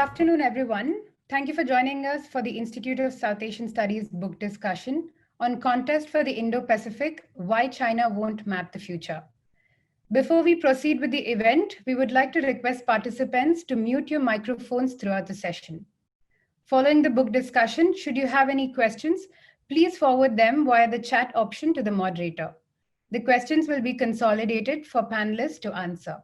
afternoon, everyone. Thank you for joining us for the Institute of South Asian Studies book discussion on Contest for the Indo-Pacific, Why China Won't Map the Future. Before we proceed with the event, we would like to request participants to mute your microphones throughout the session. Following the book discussion, should you have any questions, please forward them via the chat option to the moderator. The questions will be consolidated for panelists to answer.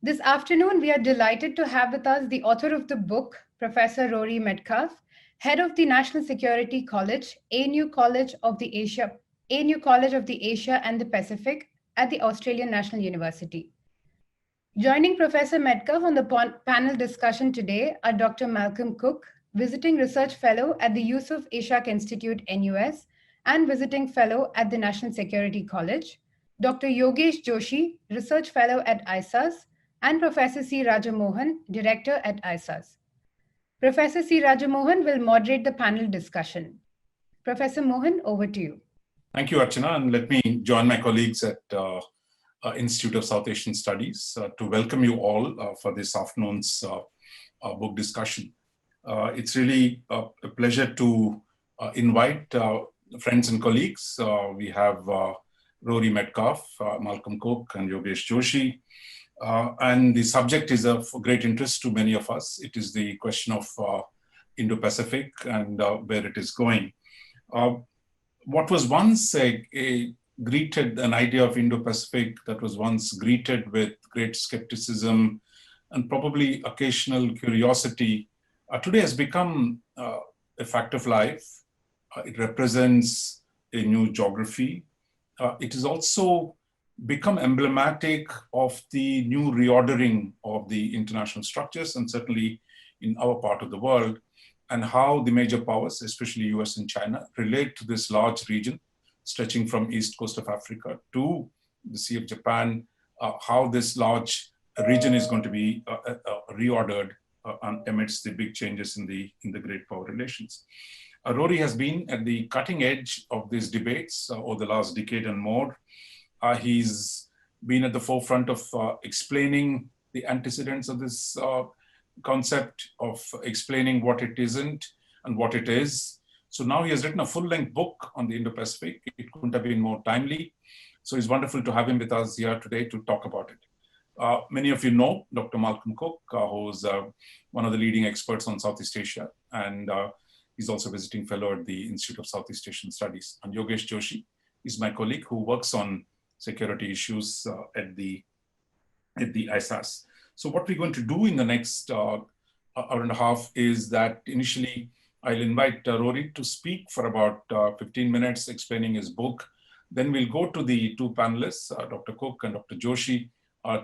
This afternoon, we are delighted to have with us the author of the book, Professor Rory Metcalfe, head of the National Security College, ANU College of the Asia and the Pacific at the Australian National University. Joining Professor Metcalfe on the panel discussion today are Dr. Malcolm Cook, Visiting Research Fellow at the Yusuf Ishak Institute, NUS, and Visiting Fellow at the National Security College, Dr. Yogesh Joshi, Research Fellow at ISAS, and Professor C. Rajamohan, Director at ISAS. Professor C. Rajamohan will moderate the panel discussion. Professor Mohan, over to you. Thank you, Archana, and let me join my colleagues at Institute of South Asian Studies to welcome you all for this afternoon's book discussion. It's really a pleasure to invite friends and colleagues. We have Rory Metcalfe, Malcolm Cook, and Yogesh Joshi. And the subject is of great interest to many of us. It is the question of Indo-Pacific and where it is going. What was once an idea of Indo-Pacific that was once greeted with great skepticism and probably occasional curiosity, today has become a fact of life. It represents a new geography. It has also become emblematic of the new reordering of the international structures, and certainly in our part of the world, and how the major powers, especially US and China, relate to this large region stretching from east coast of Africa to the Sea of Japan, how this large region is going to be reordered amidst the big changes in the great power relations. Rory has been at the cutting edge of these debates over the last decade and more. He's been at the forefront of explaining the antecedents of this concept, of explaining what it isn't and what it is. So now he has written a full-length book on the Indo-Pacific. It couldn't have been more timely. So it's wonderful to have him with us here today to talk about it. Many of you know Dr. Malcolm Cook, who's one of the leading experts on Southeast Asia, and he's also visiting fellow at the Institute of Southeast Asian Studies. And Yogesh Joshi is my colleague who works on security issues at the ISAS. So what we're going to do in the next hour and a half is that initially I'll invite Rory to speak for about 15 minutes explaining his book. Then we'll go to the two panelists, Dr. Cook and Dr. Joshi,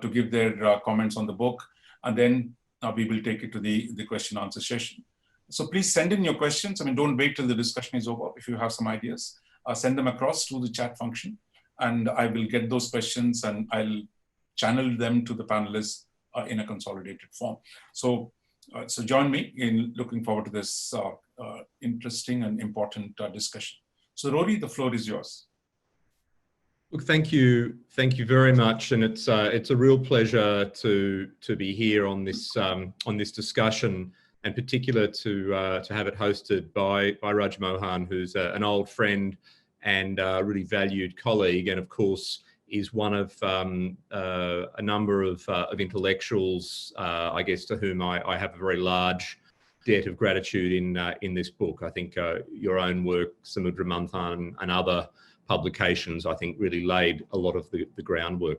to give their comments on the book. And then we will take it to the question answer session. So please send in your questions. I mean, don't wait till the discussion is over. If you have some ideas, send them across through the chat function. And I will get those questions and I'll channel them to the panelists in a consolidated form. So join me in looking forward to this interesting and important discussion. So Rory, the floor is yours. Look, thank you very much, and it's a real pleasure to be here on this discussion, and particular to have it hosted by Raj Mohan, who's an old friend and a really valued colleague, and of course is one of a number of intellectuals, I guess, to whom I have a very large debt of gratitude in this book. I think your own work, Samudra Manthan, and other publications, I think, really laid a lot of the groundwork.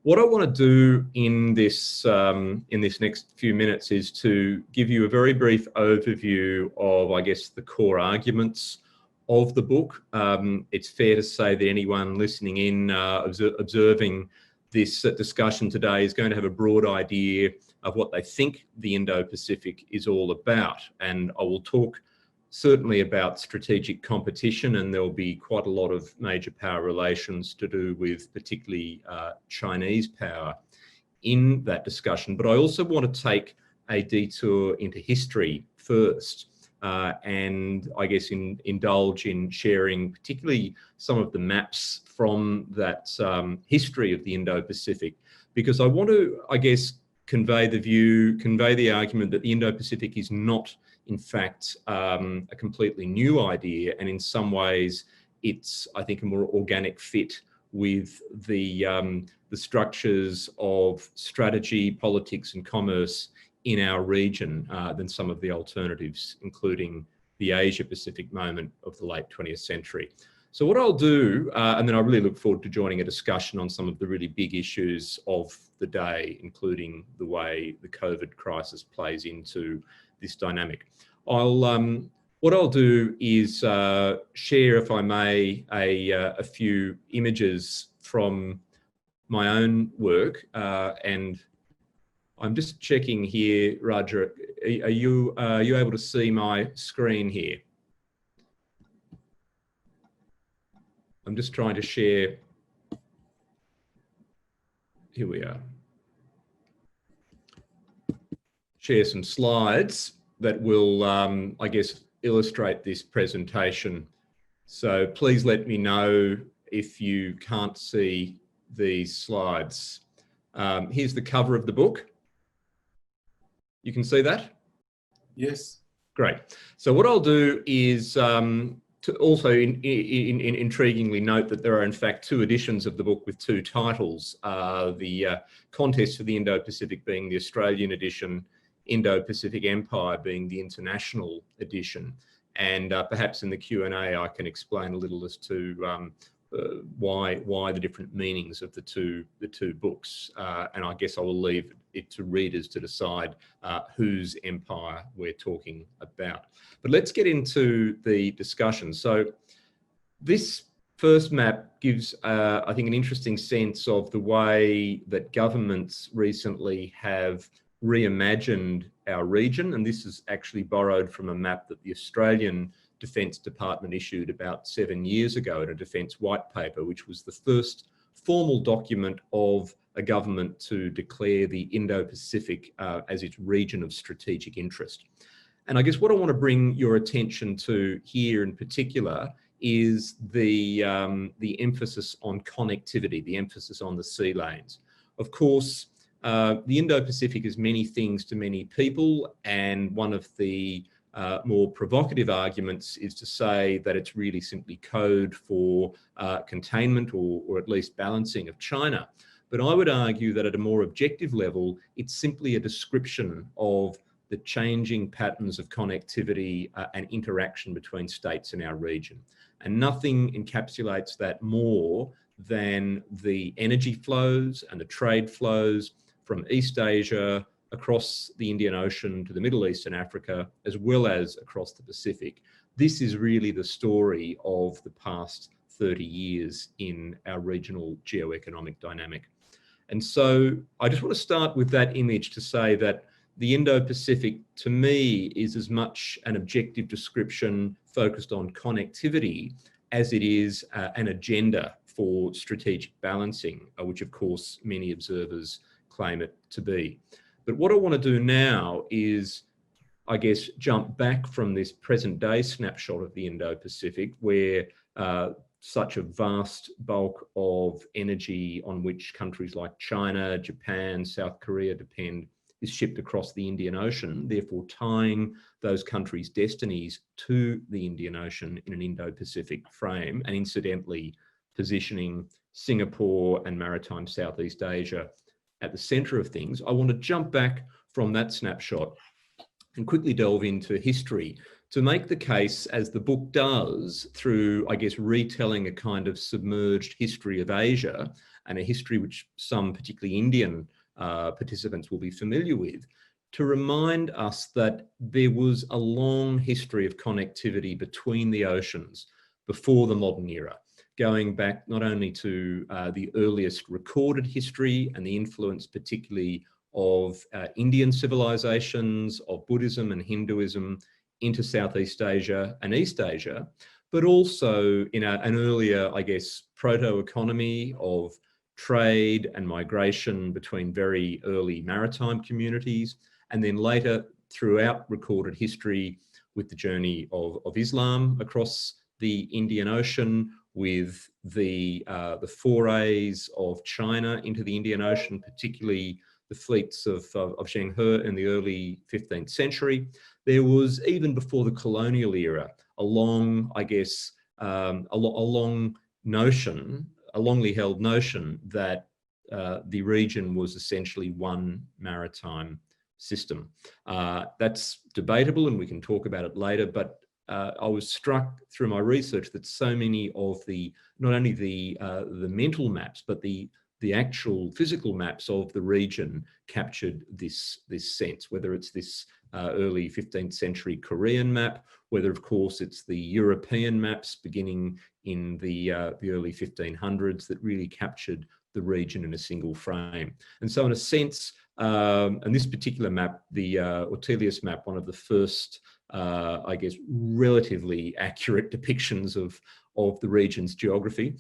What I want to do in this next few minutes is to give you a very brief overview of, I guess, the core arguments of the book. It's fair to say that anyone listening in, observing this discussion today, is going to have a broad idea of what they think the Indo-Pacific is all about. And I will talk certainly about strategic competition, and there'll be quite a lot of major power relations to do with particularly Chinese power in that discussion. But I also want to take a detour into history first. And I guess indulge in sharing particularly some of the maps from that history of the Indo-Pacific, because I want to, I guess, convey the argument that the Indo-Pacific is not, in fact, a completely new idea, and in some ways, it's, I think, a more organic fit with the structures of strategy, politics, and commerce in our region than some of the alternatives, including the Asia-Pacific moment of the late 20th century. So what I'll do, and then I really look forward to joining a discussion on some of the really big issues of the day, including the way the COVID crisis plays into this dynamic. What I'll do is share, if I may, a few images from my own work, and I'm just checking here, Roger, are you able to see my screen here? I'm just trying to share. Here we are. Share some slides that will, I guess, illustrate this presentation. So please let me know if you can't see these slides. Here's the cover of the book. You can see that? Yes. Great. So what I'll do is to also intriguingly note that there are in fact two editions of the book with two titles. The Contest for the Indo-Pacific being the Australian edition, Indo-Pacific Empire being the international edition. And perhaps in the Q&A I can explain a little as to why the different meanings of the two books, and I guess I will leave it to readers to decide whose empire we're talking about. But let's get into the discussion. So this first map gives, I think, an interesting sense of the way that governments recently have reimagined our region, and this is actually borrowed from a map that the Australian Defence Department issued about 7 years ago in a Defence White Paper, which was the first formal document of a government to declare the Indo-Pacific as its region of strategic interest. And I guess what I want to bring your attention to here in particular is the emphasis on connectivity, the emphasis on the sea lanes. Of course, the Indo-Pacific is many things to many people, and one of the more provocative arguments is to say that it's really simply code for containment or at least balancing of China. But I would argue that at a more objective level, it's simply a description of the changing patterns of connectivity and interaction between states in our region. And nothing encapsulates that more than the energy flows and the trade flows from East Asia across the Indian Ocean to the Middle East and Africa, as well as across the Pacific. This is really the story of the past 30 years in our regional geoeconomic dynamic. And so I just want to start with that image to say that the Indo-Pacific, to me, is as much an objective description focused on connectivity as it is an agenda for strategic balancing, which of course many observers claim it to be. But what I want to do now is, I guess, jump back from this present day snapshot of the Indo-Pacific, where such a vast bulk of energy on which countries like China, Japan, South Korea depend is shipped across the Indian Ocean, therefore tying those countries' destinies to the Indian Ocean in an Indo-Pacific frame, and incidentally positioning Singapore and maritime Southeast Asia at the centre of things. I want to jump back from that snapshot and quickly delve into history to make the case, as the book does, through, I guess, retelling a kind of submerged history of Asia, and a history which some, particularly Indian participants, will be familiar with, to remind us that there was a long history of connectivity between the oceans before the modern era, going back not only to the earliest recorded history and the influence particularly of Indian civilizations, of Buddhism and Hinduism into Southeast Asia and East Asia, but also in an earlier, I guess, proto-economy of trade and migration between very early maritime communities, and then later throughout recorded history with the journey of Islam across the Indian Ocean, with the forays of China into the Indian Ocean, particularly fleets of Zheng He in the early 15th century. There was, even before the colonial era, a long, I guess, a longly held notion that the region was essentially one maritime system. That's debatable, and we can talk about it later, but I was struck through my research that so many of the, not only the mental maps, but the actual physical maps of the region captured this sense, whether it's this early 15th century Korean map, whether of course it's the European maps beginning in the early 1500s that really captured the region in a single frame. And so in a sense, and this particular map, the Ortelius map, one of the first, I guess, relatively accurate depictions of the region's geography.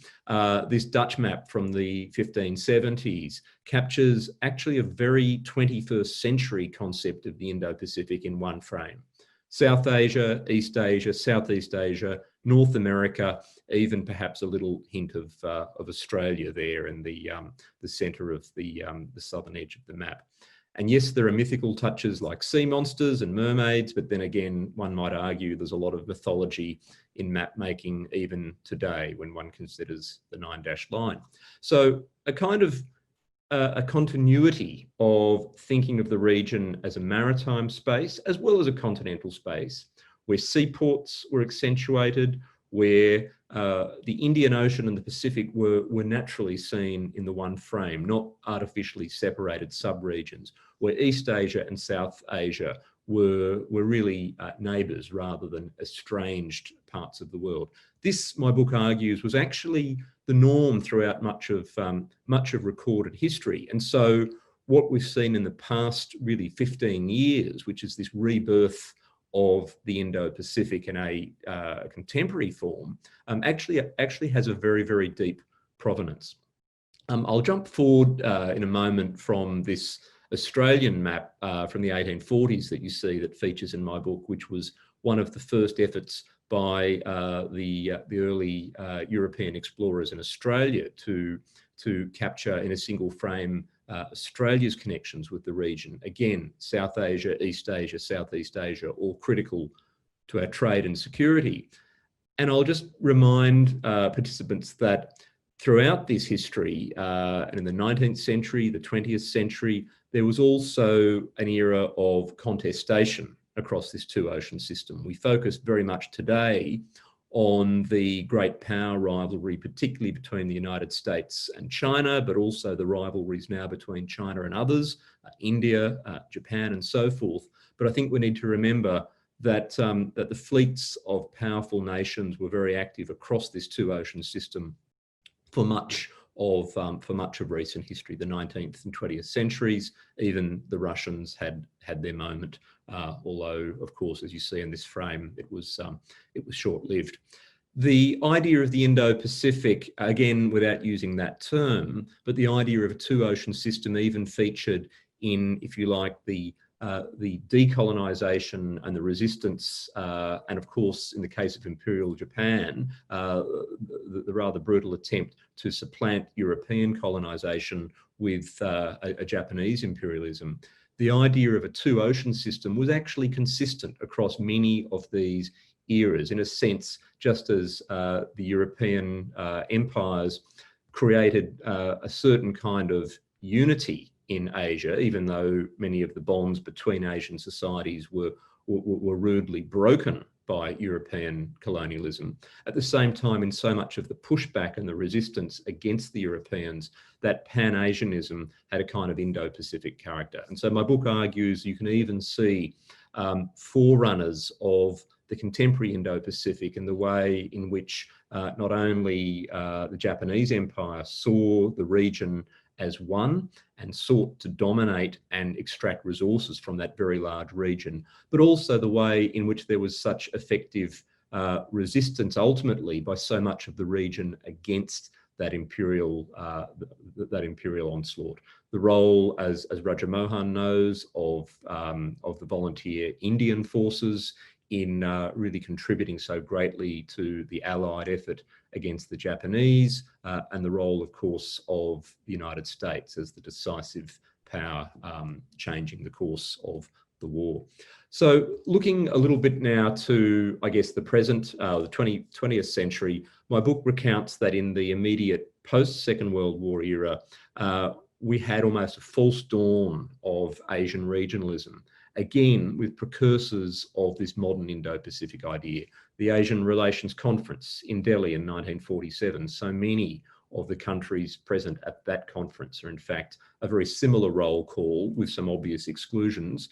This Dutch map from the 1570s captures actually a very 21st century concept of the Indo-Pacific in one frame. South Asia, East Asia, Southeast Asia, North America, even perhaps a little hint of Australia there in the centre of the southern edge of the map. And yes, there are mythical touches like sea monsters and mermaids, but then again, one might argue there's a lot of mythology in map making even today when one considers the 9-dash line. So a kind of a continuity of thinking of the region as a maritime space as well as a continental space, where seaports were accentuated, where the Indian Ocean and the Pacific were naturally seen in the one frame, not artificially separated sub-regions, where East Asia and South Asia were really neighbours rather than estranged parts of the world. This, my book argues, was actually the norm throughout much of recorded history. And so what we've seen in the past really 15 years, which is this rebirth of the Indo-Pacific in a contemporary form, actually has a very, very deep provenance. I'll jump forward in a moment from this Australian map from the 1840s that you see that features in my book, which was one of the first efforts by the early European explorers in Australia to capture in a single frame Australia's connections with the region. Again, South Asia, East Asia, Southeast Asia, all critical to our trade and security. And I'll just remind participants that throughout this history, and in the 19th century, the 20th century, there was also an era of contestation across this two-ocean system. We focus very much today on the great power rivalry, particularly between the United States and China, but also the rivalries now between China and others, India, Japan, and so forth. But I think we need to remember that, that the fleets of powerful nations were very active across this two-ocean system for much of recent history, the 19th and 20th centuries. Even the Russians had their moment, although, of course, as you see in this frame, it was short-lived. The idea of the Indo-Pacific, again, without using that term, but the idea of a two-ocean system even featured in, if you like, the decolonisation and the resistance, and of course, in the case of Imperial Japan, the rather brutal attempt to supplant European colonisation with a Japanese imperialism. The idea of a two-ocean system was actually consistent across many of these eras, in a sense, just as the European empires created a certain kind of unity in Asia, even though many of the bonds between Asian societies were rudely broken by European colonialism. At the same time, in so much of the pushback and the resistance against the Europeans, that Pan-Asianism had a kind of Indo-Pacific character. And so my book argues you can even see forerunners of the contemporary Indo-Pacific and the way in which not only the Japanese Empire saw the region as one and sought to dominate and extract resources from that very large region, but also the way in which there was such effective resistance ultimately by so much of the region against that imperial onslaught. The role, as Raja Mohan knows, of the volunteer Indian forces in really contributing so greatly to the Allied effort against the Japanese, and the role, of course, of the United States as the decisive power changing the course of the war. So looking a little bit now to, I guess, the present, the 20th century, my book recounts that in the immediate post-Second World War era, we had almost a false dawn of Asian regionalism, again, with precursors of this modern Indo-Pacific idea. The Asian Relations Conference in Delhi in 1947, so many of the countries present at that conference are in fact a very similar roll call with some obvious exclusions,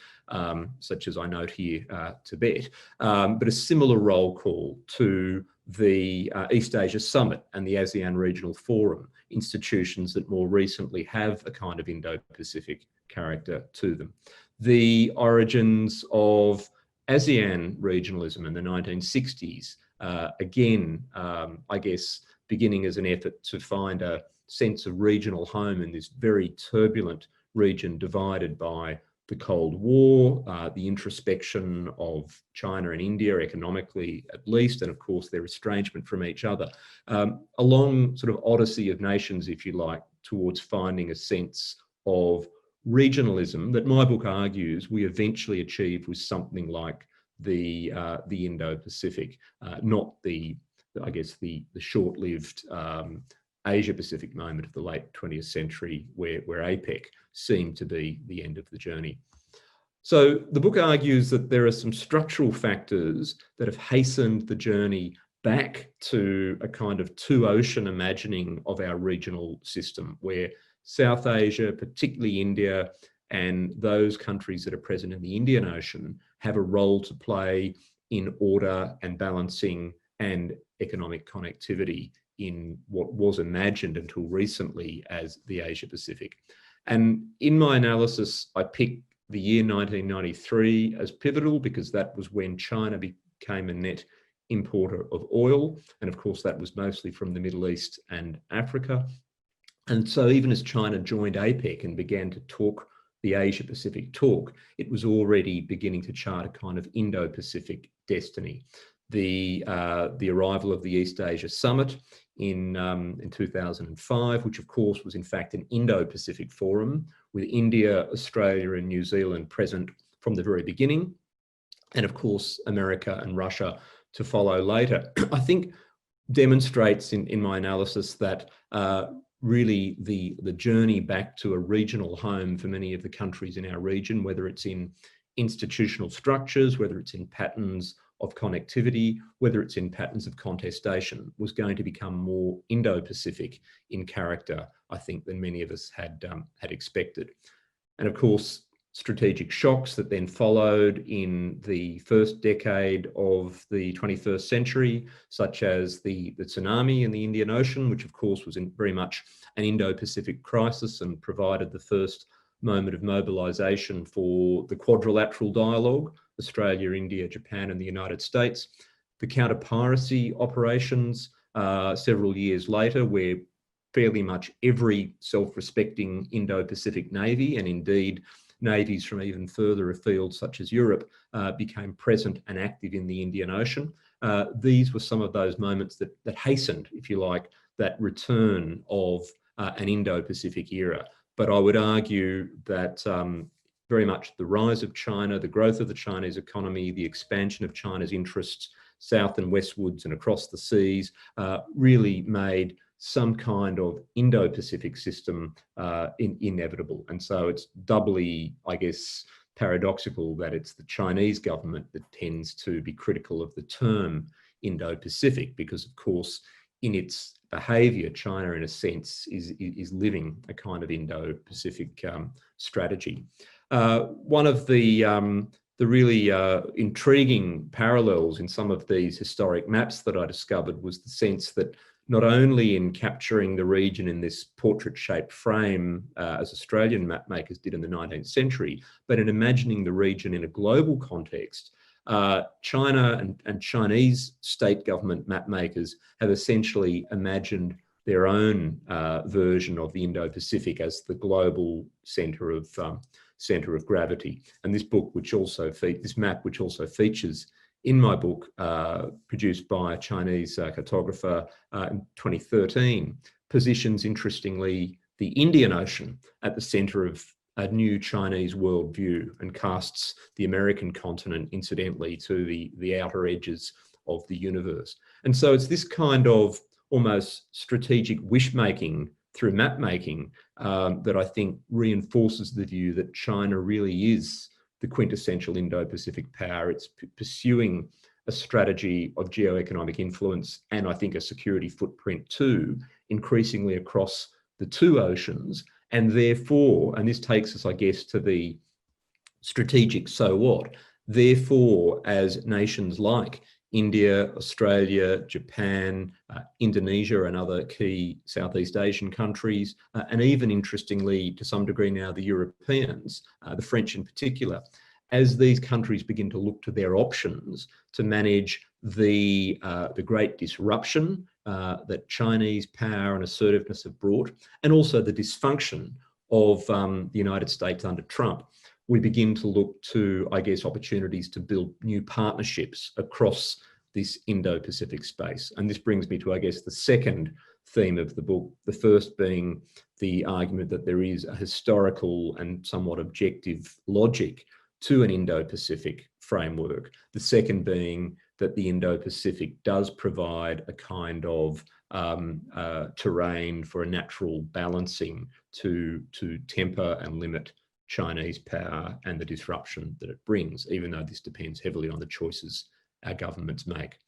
such as I note here, Tibet, but a similar roll call to the East Asia Summit and the ASEAN Regional Forum, institutions that more recently have a kind of Indo-Pacific character to them. The origins of ASEAN regionalism in the 1960s, again, I guess, beginning as an effort to find a sense of regional home in this very turbulent region divided by the Cold War, the introspection of China and India economically at least, and of course their estrangement from each other. A long sort of odyssey of nations, if you like, towards finding a sense of regionalism that my book argues we eventually achieved with something like the Indo-Pacific, not the, I guess, the short-lived Asia-Pacific moment of the late 20th century where APEC seemed to be the end of the journey. So the book argues that there are some structural factors that have hastened the journey back to a kind of two-ocean imagining of our regional system, where South Asia, particularly India, and those countries that are present in the Indian Ocean have a role to play in order and balancing and economic connectivity in what was imagined until recently as the Asia Pacific. And in my analysis, I picked the year 1993 as pivotal because that was when China became a net importer of oil. And of course, that was mostly from the Middle East and Africa. And so even as China joined APEC and began to talk the Asia Pacific talk, it was already beginning to chart a kind of Indo-Pacific destiny. The arrival of the East Asia Summit in 2005, which of course was in fact an Indo-Pacific forum with India, Australia and New Zealand present from the very beginning, and of course America and Russia to follow later, I think demonstrates in my analysis that really the journey back to a regional home for many of the countries in our region, whether it's in institutional structures, whether it's in patterns of connectivity, whether it's in patterns of contestation, was going to become more Indo-Pacific in character, I think, than many of us had expected. And of course, strategic shocks that then followed in the first decade of the 21st century, such as the tsunami in the Indian Ocean, which of course was very much an Indo-Pacific crisis and provided the first moment of mobilization for the quadrilateral dialogue, Australia, India, Japan, and the United States. The counter-piracy operations several years later, where fairly much every self-respecting Indo-Pacific navy, and indeed navies from even further afield, such as Europe, became present and active in the Indian Ocean. These were some of those moments that hastened, if you like, that return of an Indo-Pacific era. But I would argue that very much the rise of China, the growth of the Chinese economy, the expansion of China's interests south and westwards and across the seas really made some kind of Indo-Pacific system inevitable. And so it's doubly, I guess, paradoxical that it's the Chinese government that tends to be critical of the term Indo-Pacific, because of course, in its behavior, China, in a sense, is living a kind of Indo-Pacific strategy. One of the really intriguing parallels in some of these historic maps that I discovered was the sense that not only in capturing the region in this portrait-shaped frame, as Australian map makers did in the 19th century, but in imagining the region in a global context, China and Chinese state government map makers have essentially imagined their own version of the Indo-Pacific as the global centre of gravity. And this book, this map, which also features in my book, produced by a Chinese cartographer in 2013, positions, interestingly, the Indian Ocean at the centre of a new Chinese worldview and casts the American continent, incidentally, to the outer edges of the universe. And so it's this kind of almost strategic wish-making through map-making that I think reinforces the view that China really is the quintessential Indo-Pacific power. It's pursuing a strategy of geo-economic influence and I think a security footprint too, increasingly across the two oceans. And therefore, and this takes us, I guess, to the strategic so what, therefore, as nations like India, Australia, Japan, Indonesia and other key Southeast Asian countries, and even interestingly, to some degree now, the Europeans, the French in particular, as these countries begin to look to their options to manage the great disruption that Chinese power and assertiveness have brought, and also the dysfunction of the United States under Trump, we begin to look to, I guess, opportunities to build new partnerships across this Indo-Pacific space. And this brings me to, I guess, the second theme of the book, the first being the argument that there is a historical and somewhat objective logic to an Indo-Pacific framework. The second being that the Indo-Pacific does provide a kind of terrain for a natural balancing to temper and limit Chinese power and the disruption that it brings, even though this depends heavily on the choices our governments make.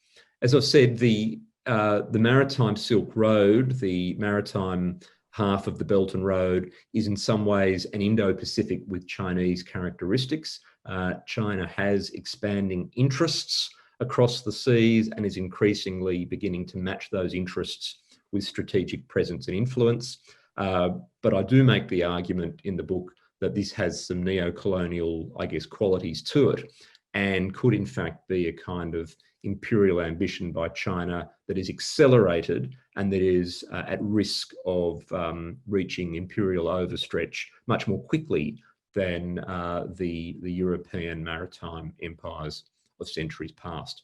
As I've said, the Maritime Silk Road, the maritime half of the Belt and Road, is in some ways an Indo-Pacific with Chinese characteristics. China has expanding interests across the seas and is increasingly beginning to match those interests with strategic presence and influence. But I do make the argument in the book that this has some neo-colonial, I guess, qualities to it and could in fact be a kind of imperial ambition by China that is accelerated and that is at risk of reaching imperial overstretch much more quickly than the European maritime empires of centuries past.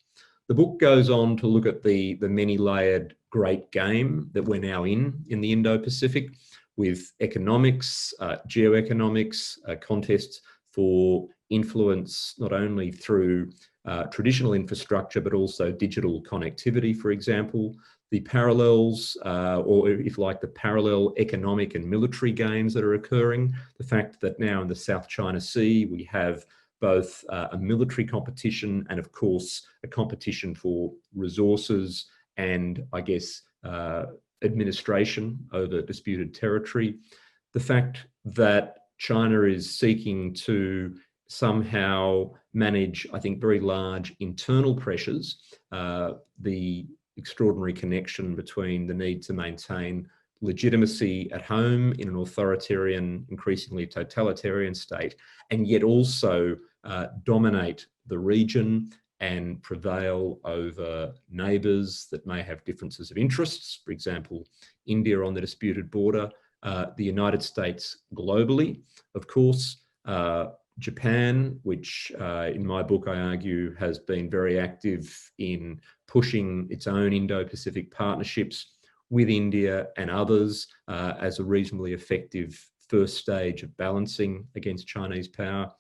The book goes on to look at the many-layered great game that we're now in the Indo-Pacific, with economics, geoeconomics, contests for influence, not only through traditional infrastructure, but also digital connectivity, for example, the parallels, or if you like, the parallel economic and military games that are occurring, the fact that now in the South China Sea, we have both a military competition and of course, a competition for resources and I guess, administration over disputed territory. The fact that China is seeking to somehow manage, I think, very large internal pressures, the extraordinary connection between the need to maintain legitimacy at home in an authoritarian, increasingly totalitarian state, and yet also dominate the region and prevail over neighbours that may have differences of interests, for example, India on the disputed border, the United States globally, of course, Japan, which in my book I argue has been very active in pushing its own Indo-Pacific partnerships with India and others as a reasonably effective first stage of balancing against Chinese power.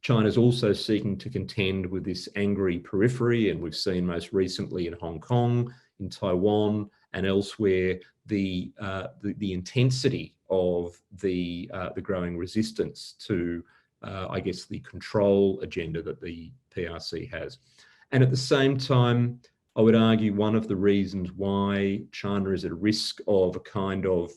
China's also seeking to contend with this angry periphery, and we've seen most recently in Hong Kong, in Taiwan, and elsewhere the intensity of the growing resistance to, I guess, the control agenda that the PRC has. And at the same time, I would argue one of the reasons why China is at risk of a kind of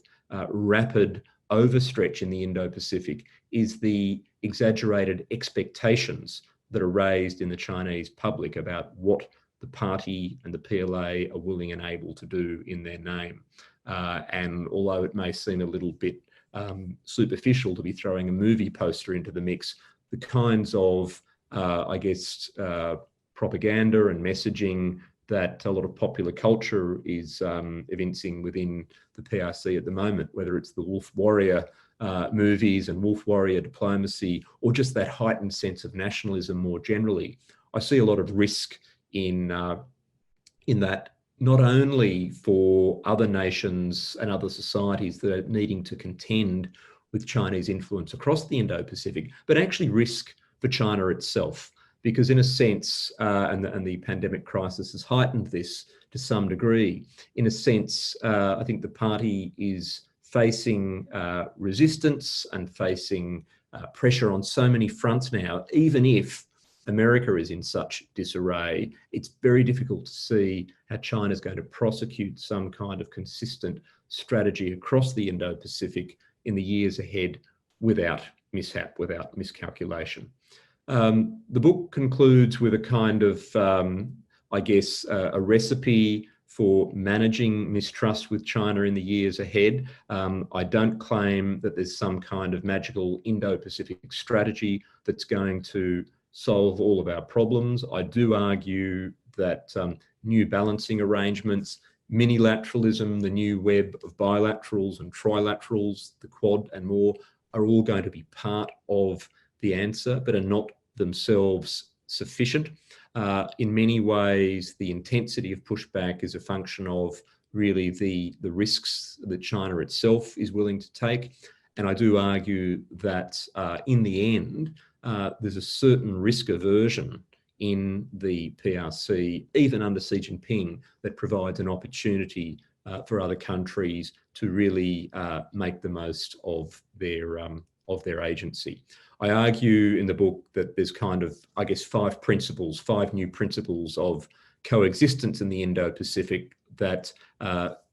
rapid overstretch in the Indo-Pacific is the exaggerated expectations that are raised in the Chinese public about what the party and the PLA are willing and able to do in their name. And although it may seem a little bit superficial to be throwing a movie poster into the mix, the kinds of, I guess, propaganda and messaging that a lot of popular culture is evincing within the PRC at the moment, whether it's the Wolf Warrior movies and Wolf Warrior diplomacy, or just that heightened sense of nationalism more generally. I see a lot of risk in that, not only for other nations and other societies that are needing to contend with Chinese influence across the Indo-Pacific, but actually risk for China itself. Because in a sense, and the pandemic crisis has heightened this to some degree, in a sense, I think the party is facing resistance and facing pressure on so many fronts now. Even if America is in such disarray, it's very difficult to see how China is going to prosecute some kind of consistent strategy across the Indo-Pacific in the years ahead without mishap, without miscalculation. The book concludes with a kind of, I guess, a recipe for managing mistrust with China in the years ahead. I don't claim that there's some kind of magical Indo-Pacific strategy that's going to solve all of our problems. I do argue that new balancing arrangements, minilateralism, the new web of bilaterals and trilaterals, the Quad and more, are all going to be part of the answer, but are not themselves sufficient. In many ways, the intensity of pushback is a function of really the risks that China itself is willing to take. And I do argue that in the end, there's a certain risk aversion in the PRC, even under Xi Jinping, that provides an opportunity for other countries to really make the most of their agency. I argue in the book that there's kind of, I guess, five new principles of coexistence in the Indo-Pacific that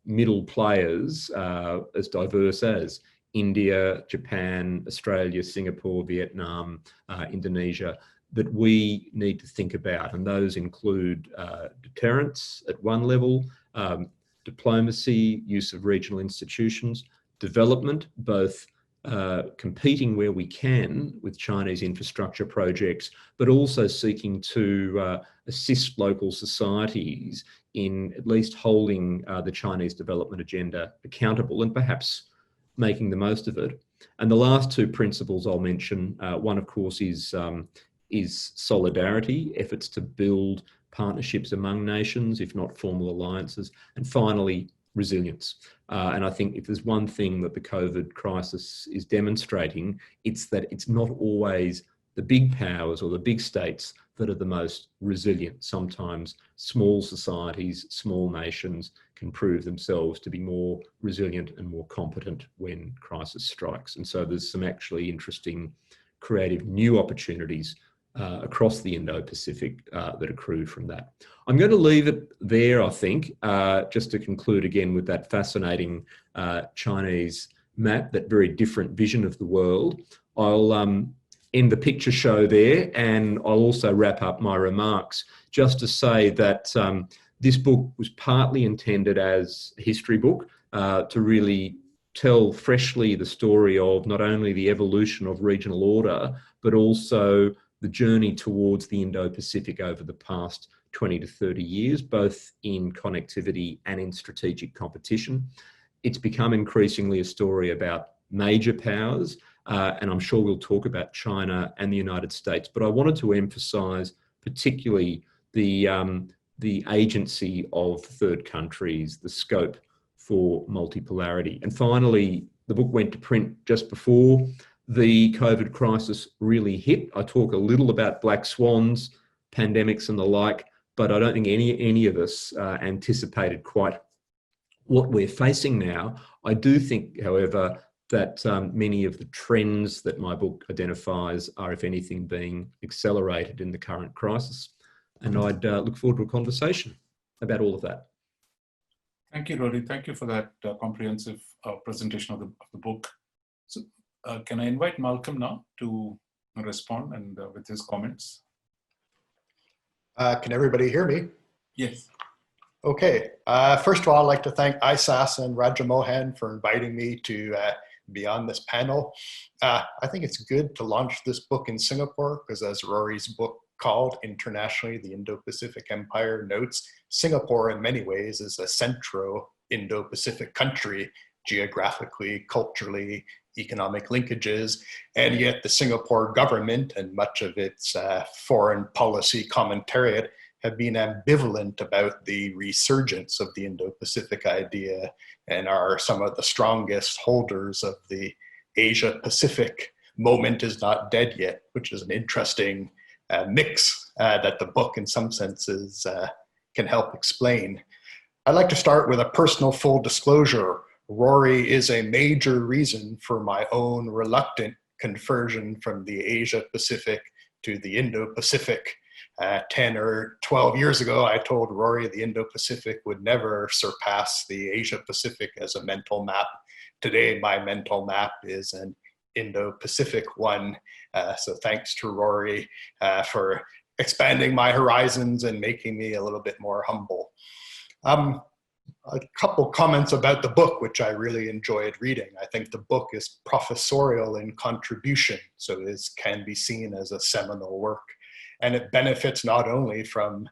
middle players, as diverse as India, Japan, Australia, Singapore, Vietnam, Indonesia, that we need to think about. And those include deterrence at one level, diplomacy, use of regional institutions, development, both competing where we can with Chinese infrastructure projects, but also seeking to assist local societies in at least holding the Chinese development agenda accountable and perhaps making the most of it. And the last two principles I'll mention, one of course is solidarity, efforts to build partnerships among nations, if not formal alliances, and finally, resilience. And I think if there's one thing that the COVID crisis is demonstrating, it's that it's not always the big powers or the big states that are the most resilient. Sometimes small societies, small nations can prove themselves to be more resilient and more competent when crisis strikes. And so there's some actually interesting, creative new opportunities across the Indo-Pacific that accrue from that. I'm going to leave it there, I think, just to conclude again with that fascinating Chinese map, that very different vision of the world. I'll end the picture show there, and I'll also wrap up my remarks just to say that this book was partly intended as a history book to really tell freshly the story of not only the evolution of regional order, but also the journey towards the Indo-Pacific over the past 20 to 30 years, both in connectivity and in strategic competition. It's become increasingly a story about major powers, and I'm sure we'll talk about China and the United States, but I wanted to emphasize particularly the agency of third countries, the scope for multipolarity. And finally, the book went to print just before the COVID crisis really hit. I talk a little about black swans, pandemics and the like, but I don't think any of us anticipated quite what we're facing now. I do think, however, that many of the trends that my book identifies are, if anything, being accelerated in the current crisis. And I'd look forward to a conversation about all of that. Thank you, Rory. Thank you for that comprehensive presentation of the book. So, can I invite Malcolm now to respond and with his comments? Can everybody hear me? Yes. Okay. First of all, I'd like to thank ISAS and Raja Mohan for inviting me to be on this panel. I think it's good to launch this book in Singapore because, as Rory's book called Internationally, the Indo-Pacific Empire notes, Singapore in many ways is a Centro-Indo-Pacific country, geographically, culturally, economic linkages, and yet the Singapore government and much of its foreign policy commentariat have been ambivalent about the resurgence of the Indo-Pacific idea and are some of the strongest holders of the Asia-Pacific moment is not dead yet, which is an interesting mix that the book in some senses can help explain. I'd like to start with a personal full disclosure. Rory is a major reason for my own reluctant conversion from the Asia-Pacific to the Indo-Pacific. 10 or 12 years ago, I told Rory the Indo-Pacific would never surpass the Asia-Pacific as a mental map. Today, my mental map is an Indo-Pacific one. So thanks to Rory for expanding my horizons and making me a little bit more humble. A couple comments about the book, which I really enjoyed reading. I think the book is professorial in contribution, so it can be seen as a seminal work. And it benefits not only from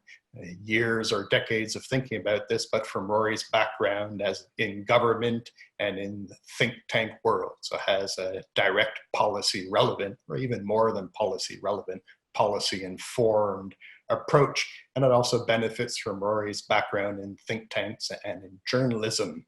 years or decades of thinking about this, but from Rory's background as in government and in the think tank world. So it has a direct policy relevant, or even more than policy relevant, policy informed approach. And it also benefits from Rory's background in think tanks and in journalism.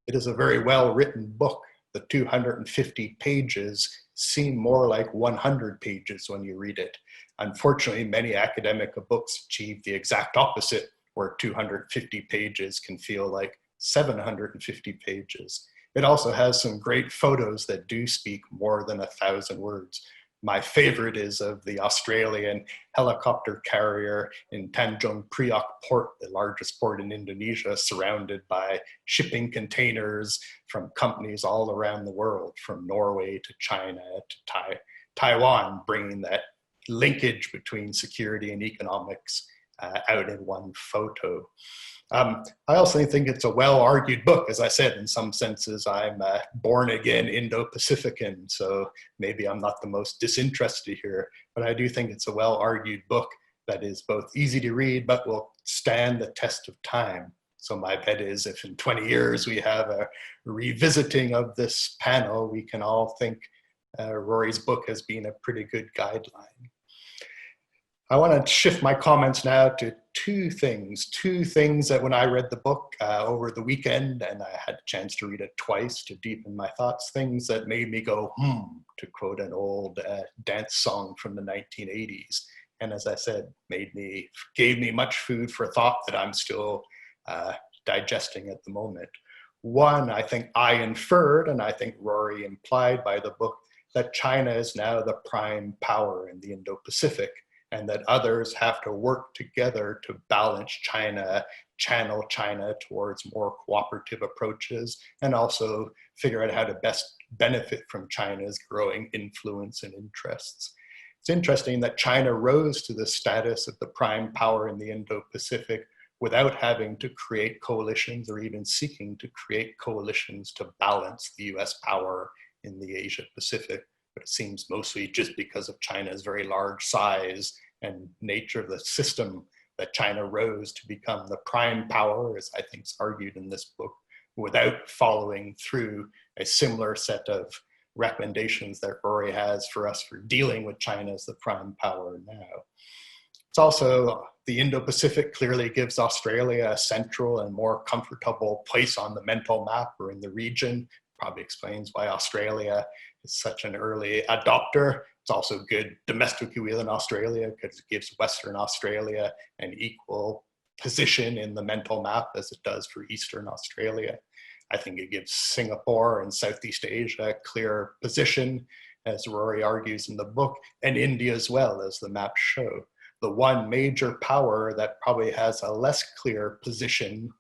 It is a very well written book. The 250 pages seem more like 100 pages when you read it. Unfortunately, many academic books achieve the exact opposite, where 250 pages can feel like 750 pages. It also has some great photos that do speak more than 1,000 words. My favorite is of the Australian helicopter carrier in Tanjung Priok port, the largest port in Indonesia, surrounded by shipping containers from companies all around the world, from Norway to China to Taiwan, bringing that linkage between security and economics out in one photo. I also think it's a well-argued book. As I said, in some senses, I'm a born-again Indo-Pacifican, so maybe I'm not the most disinterested here, but I do think it's a well-argued book that is both easy to read, but will stand the test of time. So my bet is if in 20 years we have a revisiting of this panel, we can all think Rory's book has been a pretty good guideline. I want to shift my comments now to two things that when I read the book over the weekend, and I had a chance to read it twice to deepen my thoughts, things that made me go, to quote an old dance song from the 1980s. And as I said, gave me much food for thought that I'm still digesting at the moment. One, I think I inferred, and I think Rory implied by the book, that China is now the prime power in the Indo-Pacific, and that others have to work together to balance China, channel China towards more cooperative approaches, and also figure out how to best benefit from China's growing influence and interests. It's interesting that China rose to the status of the prime power in the Indo-Pacific without having to create coalitions or even seeking to create coalitions to balance the US power in the Asia-Pacific. But it seems mostly just because of China's very large size and nature of the system that China rose to become the prime power, as I think is argued in this book, without following through a similar set of recommendations that Rory has for us for dealing with China as the prime power now. It's also, the Indo-Pacific clearly gives Australia a central and more comfortable place on the mental map or in the region. Probably explains why Australia is such an early adopter. It's also good domestically within Australia because it gives Western Australia an equal position in the mental map as it does for Eastern Australia. I think it gives Singapore and Southeast Asia a clear position, as Rory argues in the book, and India as well, as the maps show. The one major power that probably has a less clear position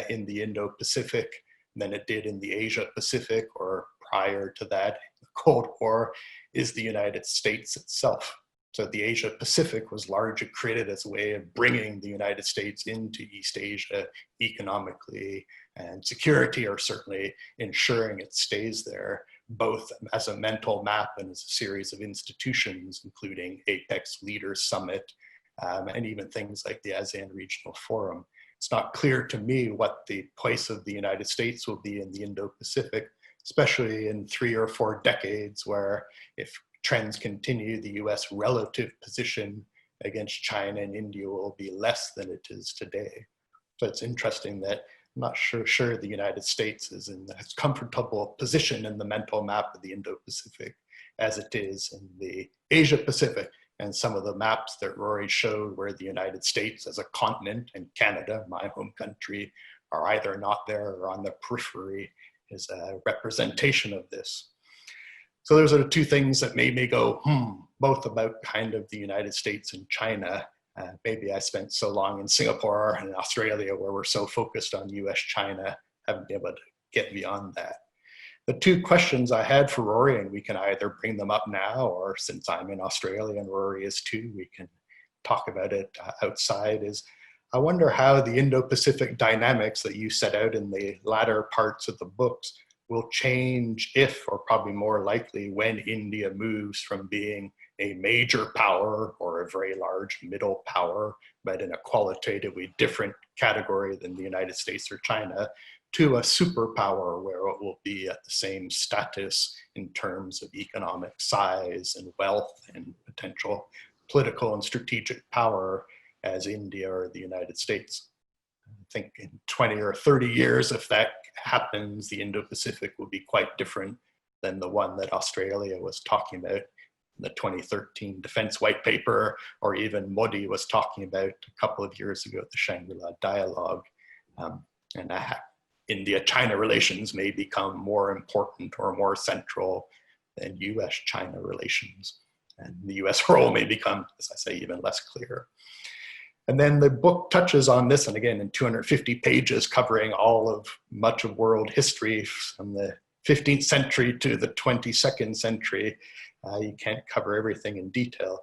in the Indo-Pacific than it did in the Asia-Pacific or prior to that, the Cold War, is the United States itself. So the Asia-Pacific was largely created as a way of bringing the United States into East Asia economically and security, or certainly ensuring it stays there, both as a mental map and as a series of institutions, including Apex Leaders Summit, and even things like the ASEAN Regional Forum. It's not clear to me what the place of the United States will be in the Indo-Pacific, especially in 3 or 4 decades, where if trends continue, the US relative position against China and India will be less than it is today. So it's interesting that not sure the United States is in a comfortable position in the mental map of the Indo-Pacific as it is in the Asia-Pacific. And some of the maps that Rory showed where the United States as a continent and Canada, my home country, are either not there or on the periphery is a representation of this. So those are the two things that made me go, both about kind of the United States and China. Maybe I spent so long in Singapore and Australia where we're so focused on US-China, haven't been able to get beyond that. The two questions I had for Rory, and we can either bring them up now, or since I'm in Australia and Rory is too, we can talk about it outside, is I wonder how the Indo-Pacific dynamics that you set out in the latter parts of the books will change if, or probably more likely when, India moves from being a major power or a very large middle power, but in a qualitatively different category than the United States or China, to a superpower where it will be at the same status in terms of economic size and wealth and potential political and strategic power as India or the United States. I think in 20 or 30 years, if that happens, the Indo-Pacific will be quite different than the one that Australia was talking about in the 2013 Defense White Paper, or even Modi was talking about a couple of years ago at the Shangri-La Dialogue. And India-China relations may become more important or more central than US-China relations. And the US role may become, as I say, even less clear. And then the book touches on this, and again, in 250 pages, covering much of world history from the 15th century to the 22nd century. You can't cover everything in detail.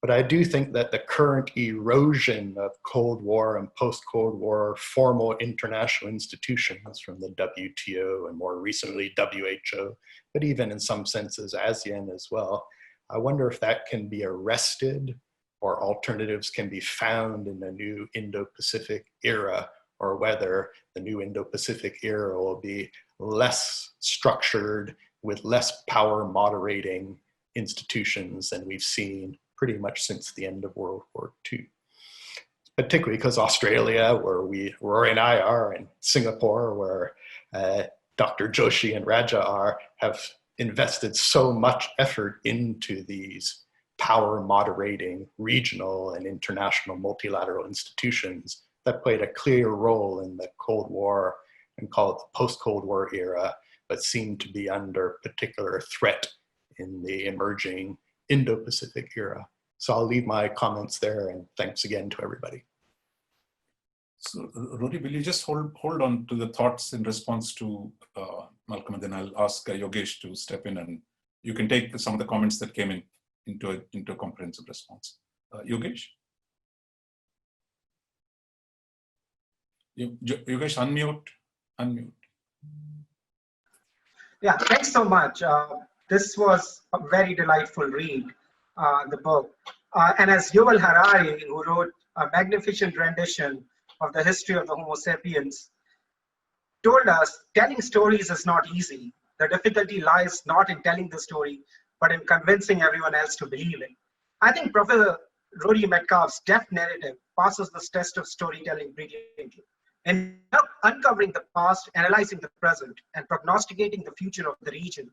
But I do think that the current erosion of Cold War and post-Cold War formal international institutions from the WTO and more recently WHO, but even in some senses ASEAN as well, I wonder if that can be arrested or alternatives can be found in the new Indo-Pacific era, or whether the new Indo-Pacific era will be less structured with less power moderating institutions than we've seen pretty much since the end of World War II. Particularly because Australia, where Rory and I are, and Singapore, where Dr. Joshi and Raja are, have invested so much effort into these power moderating regional and international multilateral institutions that played a clear role in the Cold War and call it the post-Cold War era, but seemed to be under particular threat in the emerging Indo-Pacific era. So I'll leave my comments there, and thanks again to everybody. So Rory, will you just hold on to the thoughts in response to Malcolm, and then I'll ask Yogesh to step in, and you can take some of the comments that came into a comprehensive response. Yogesh? Yogesh, unmute. Yeah, thanks so much. This was a very delightful read, the book. And as Yuval Harari, who wrote a magnificent rendition of the history of the Homo sapiens, told us, telling stories is not easy. The difficulty lies not in telling the story, but in convincing everyone else to believe it. I think Professor Rory Metcalfe's deft narrative passes this test of storytelling brilliantly. In uncovering the past, analyzing the present, and prognosticating the future of the region,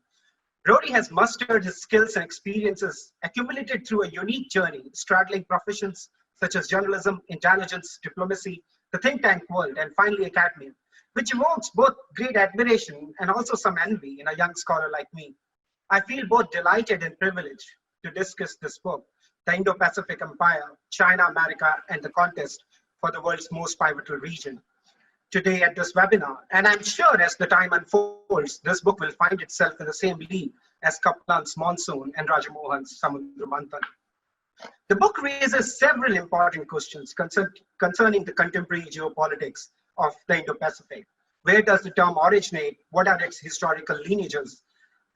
Rory has mustered his skills and experiences accumulated through a unique journey, straddling professions such as journalism, intelligence, diplomacy, the think tank world, and finally academia, which evokes both great admiration and also some envy in a young scholar like me. I feel both delighted and privileged to discuss this book, The Indo-Pacific Empire, China, America, and the Contest for the World's Most Pivotal Region, today at this webinar. And I'm sure as the time unfolds, this book will find itself in the same league as Kaplan's Monsoon and Rajamohan's Samudra Manthan. The book raises several important questions concerning the contemporary geopolitics of the Indo-Pacific. Where does the term originate? What are its historical lineages?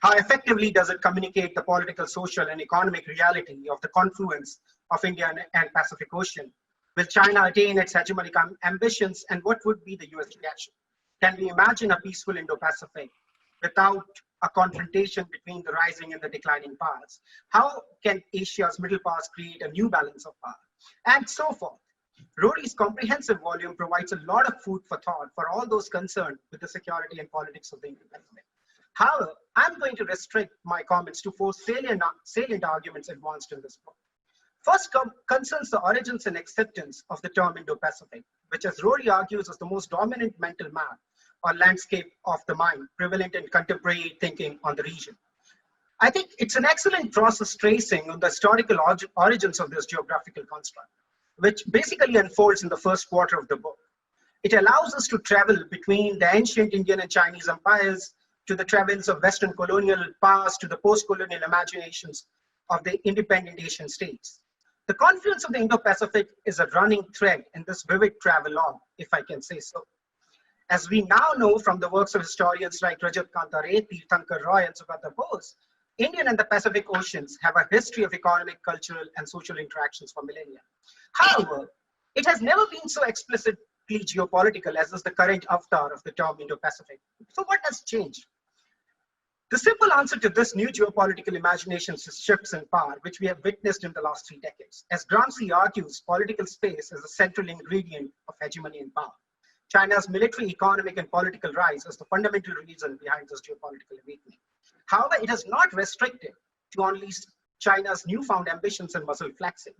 How effectively does it communicate the political, social, and economic reality of the confluence of India and Pacific Ocean? Will China attain its hegemonic ambitions, and what would be the US reaction? Can we imagine a peaceful Indo-Pacific without a confrontation between the rising and the declining powers? How can Asia's middle powers create a new balance of power? And so forth. Rory's comprehensive volume provides a lot of food for thought for all those concerned with the security and politics of the Indo-Pacific. However, I'm going to restrict my comments to four salient arguments advanced in this book. First concerns the origins and acceptance of the term Indo-Pacific, which, as Rory argues, is the most dominant mental map or landscape of the mind prevalent in contemporary thinking on the region. I think it's an excellent process tracing on the historical origins of this geographical construct, which basically unfolds in the first quarter of the book. It allows us to travel between the ancient Indian and Chinese empires to the travels of Western colonial past to the post-colonial imaginations of the independent Asian states. The confluence of the Indo-Pacific is a running thread in this vivid travelogue, if I can say so. As we now know from the works of historians like Rajat Kanta Ray, Tirthankar Roy, and Sugata Bose, Indian and the Pacific Oceans have a history of economic, cultural, and social interactions for millennia. However, it has never been so explicitly geopolitical as is the current avatar of the term Indo-Pacific. So what has changed? The simple answer to this new geopolitical imagination is shifts in power, which we have witnessed in the last 3 decades. As Gramsci argues, political space is a central ingredient of hegemony and power. China's military, economic, and political rise is the fundamental reason behind this geopolitical awakening. However, it is not restricted to only China's newfound ambitions and muscle flexing.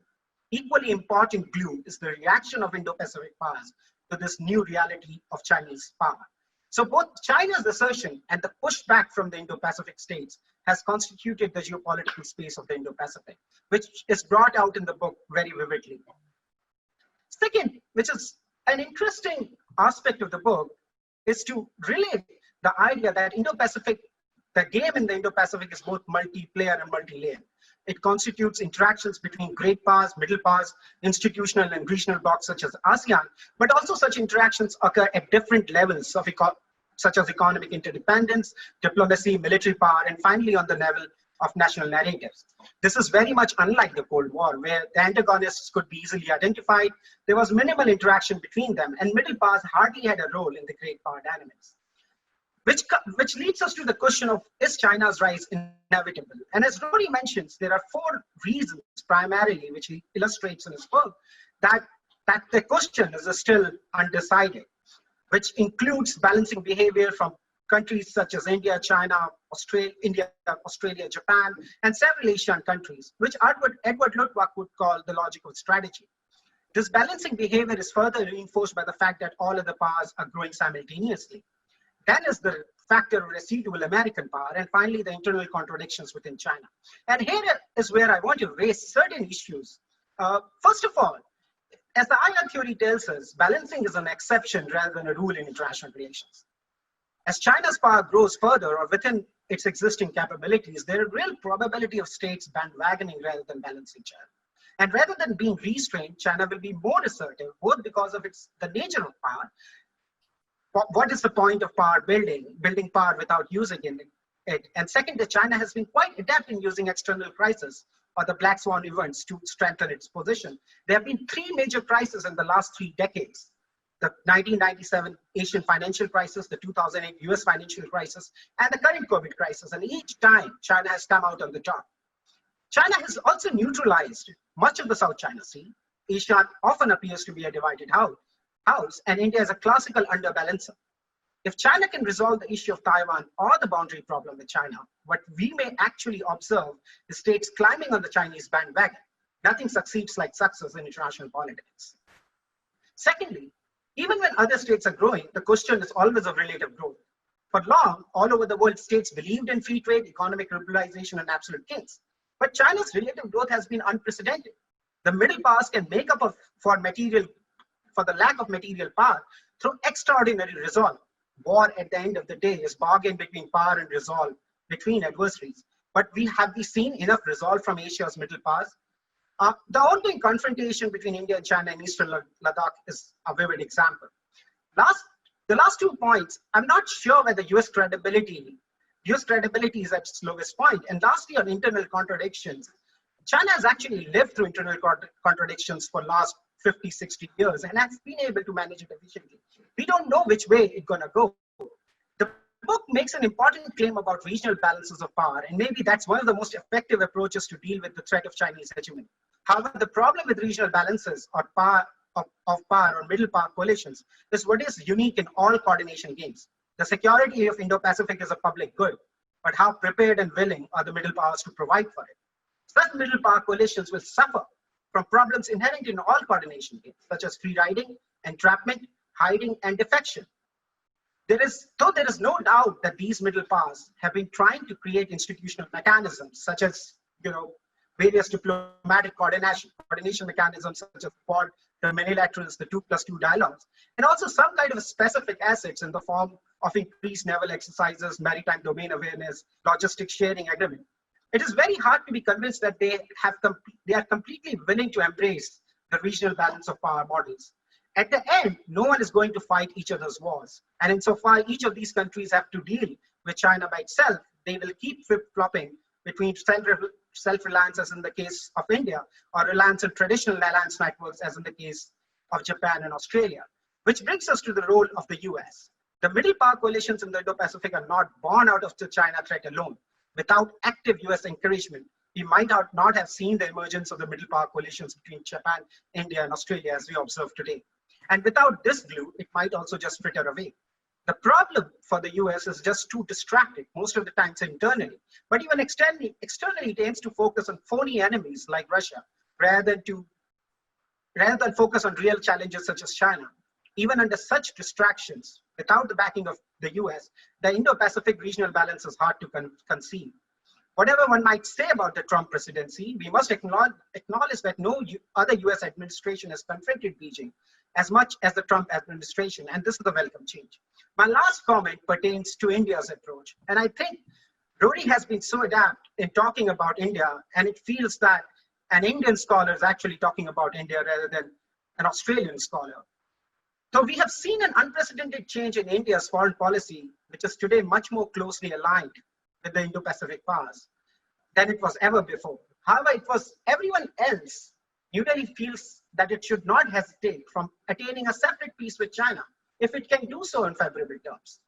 Equally important glue is the reaction of Indo-Pacific powers to this new reality of Chinese power. So both China's assertion and the pushback from the Indo-Pacific states has constituted the geopolitical space of the Indo-Pacific, which is brought out in the book very vividly. Second, which is an interesting aspect of the book, is to relate the idea that Indo-Pacific, the game in the Indo-Pacific is both multiplayer and multi-layer. It constitutes interactions between great powers, middle powers, institutional and regional blocs such as ASEAN, but also such interactions occur at different levels of such as economic interdependence, diplomacy, military power, and finally on the level of national narratives. This is very much unlike the Cold War, where the antagonists could be easily identified. There was minimal interaction between them, and middle powers hardly had a role in the great power dynamics. Which leads us to the question of, is China's rise inevitable? And as Rory mentions, there are 4 reasons primarily, which he illustrates in his book, that the question is still undecided, which includes balancing behavior from countries such as India, China, Australia, Japan, and several Asian countries, which Edward Luttwak would call the logic of strategy. This balancing behavior is further reinforced by the fact that all of the powers are growing simultaneously. Then is the factor of residual American power, and finally the internal contradictions within China. And here is where I want to raise certain issues. First of all, as the IR theory tells us, balancing is an exception rather than a rule in international relations. As China's power grows further or within its existing capabilities, there is a real probability of states bandwagoning rather than balancing China. And rather than being restrained, China will be more assertive, both because of the nature of power. What is the point of power building power without using it? And second, that China has been quite adept in using external crises or the black swan events to strengthen its position. There have been 3 major crises in the last 3 decades. The 1997 Asian financial crisis, the 2008 US financial crisis, and the current COVID crisis. And each time, China has come out on the top. China has also neutralized much of the South China Sea. Asia often appears to be a divided house, and India is a classical underbalancer. If China can resolve the issue of Taiwan or the boundary problem with China, what we may actually observe is states climbing on the Chinese bandwagon. Nothing succeeds like success in international politics. Secondly, even when other states are growing, the question is always of relative growth. For long, all over the world, states believed in free trade, economic liberalization, and absolute kings. But China's relative growth has been unprecedented. The middle powers can make up for the lack of material power through extraordinary resolve. War, at the end of the day, is bargain between power and resolve between adversaries. But have we seen enough resolve from Asia's middle powers? The ongoing confrontation between India and China in Eastern Ladakh is a vivid example. The last 2 points, I'm not sure whether US credibility is at its lowest point. And lastly, on internal contradictions, China has actually lived through internal contradictions for the last 50, 60 years and has been able to manage it efficiently. We don't know which way it's going to go. The book makes an important claim about regional balances of power, and maybe that's one of the most effective approaches to deal with the threat of Chinese hegemony. However, the problem with regional balances or of power or middle power coalitions is what is unique in all coordination games. The security of Indo-Pacific is a public good, but how prepared and willing are the middle powers to provide for it? Such middle power coalitions will suffer from problems inherent in all coordination games, such as free riding, entrapment, hiding, and defection. There is no doubt that these middle powers have been trying to create institutional mechanisms, such as various diplomatic coordination mechanisms, such as Quad, the minilaterals, the 2+2 dialogues, and also some kind of specific assets in the form of increased naval exercises, maritime domain awareness, logistics sharing agreement. It is very hard to be convinced that they are completely willing to embrace the regional balance of power models. At the end, no one is going to fight each other's wars. And insofar each of these countries have to deal with China by itself, they will keep flip-flopping between self-reliance, as in the case of India, or reliance on traditional alliance networks, as in the case of Japan and Australia. Which brings us to the role of the US. The middle power coalitions in the Indo-Pacific are not born out of the China threat alone. Without active US encouragement, we might not have seen the emergence of the middle power coalitions between Japan, India, and Australia as we observe today. And without this glue, it might also just fritter away. The problem for the US is just too distracted, most of the times internally, but even externally it aims to focus on phony enemies like Russia, rather than focus on real challenges such as China. Even under such distractions, without the backing of the US, the Indo-Pacific regional balance is hard to conceive. Whatever one might say about the Trump presidency, we must acknowledge that no other US administration has confronted Beijing as much as the Trump administration, and this is a welcome change. My last comment pertains to India's approach, and I think Rory has been so adept in talking about India, and it feels that an Indian scholar is actually talking about India rather than an Australian scholar. So we have seen an unprecedented change in India's foreign policy, which is today much more closely aligned with the Indo-Pacific powers than it was ever before. However, it was everyone else. New Delhi feels that it should not hesitate from attaining a separate peace with China if it can do so in favorable terms.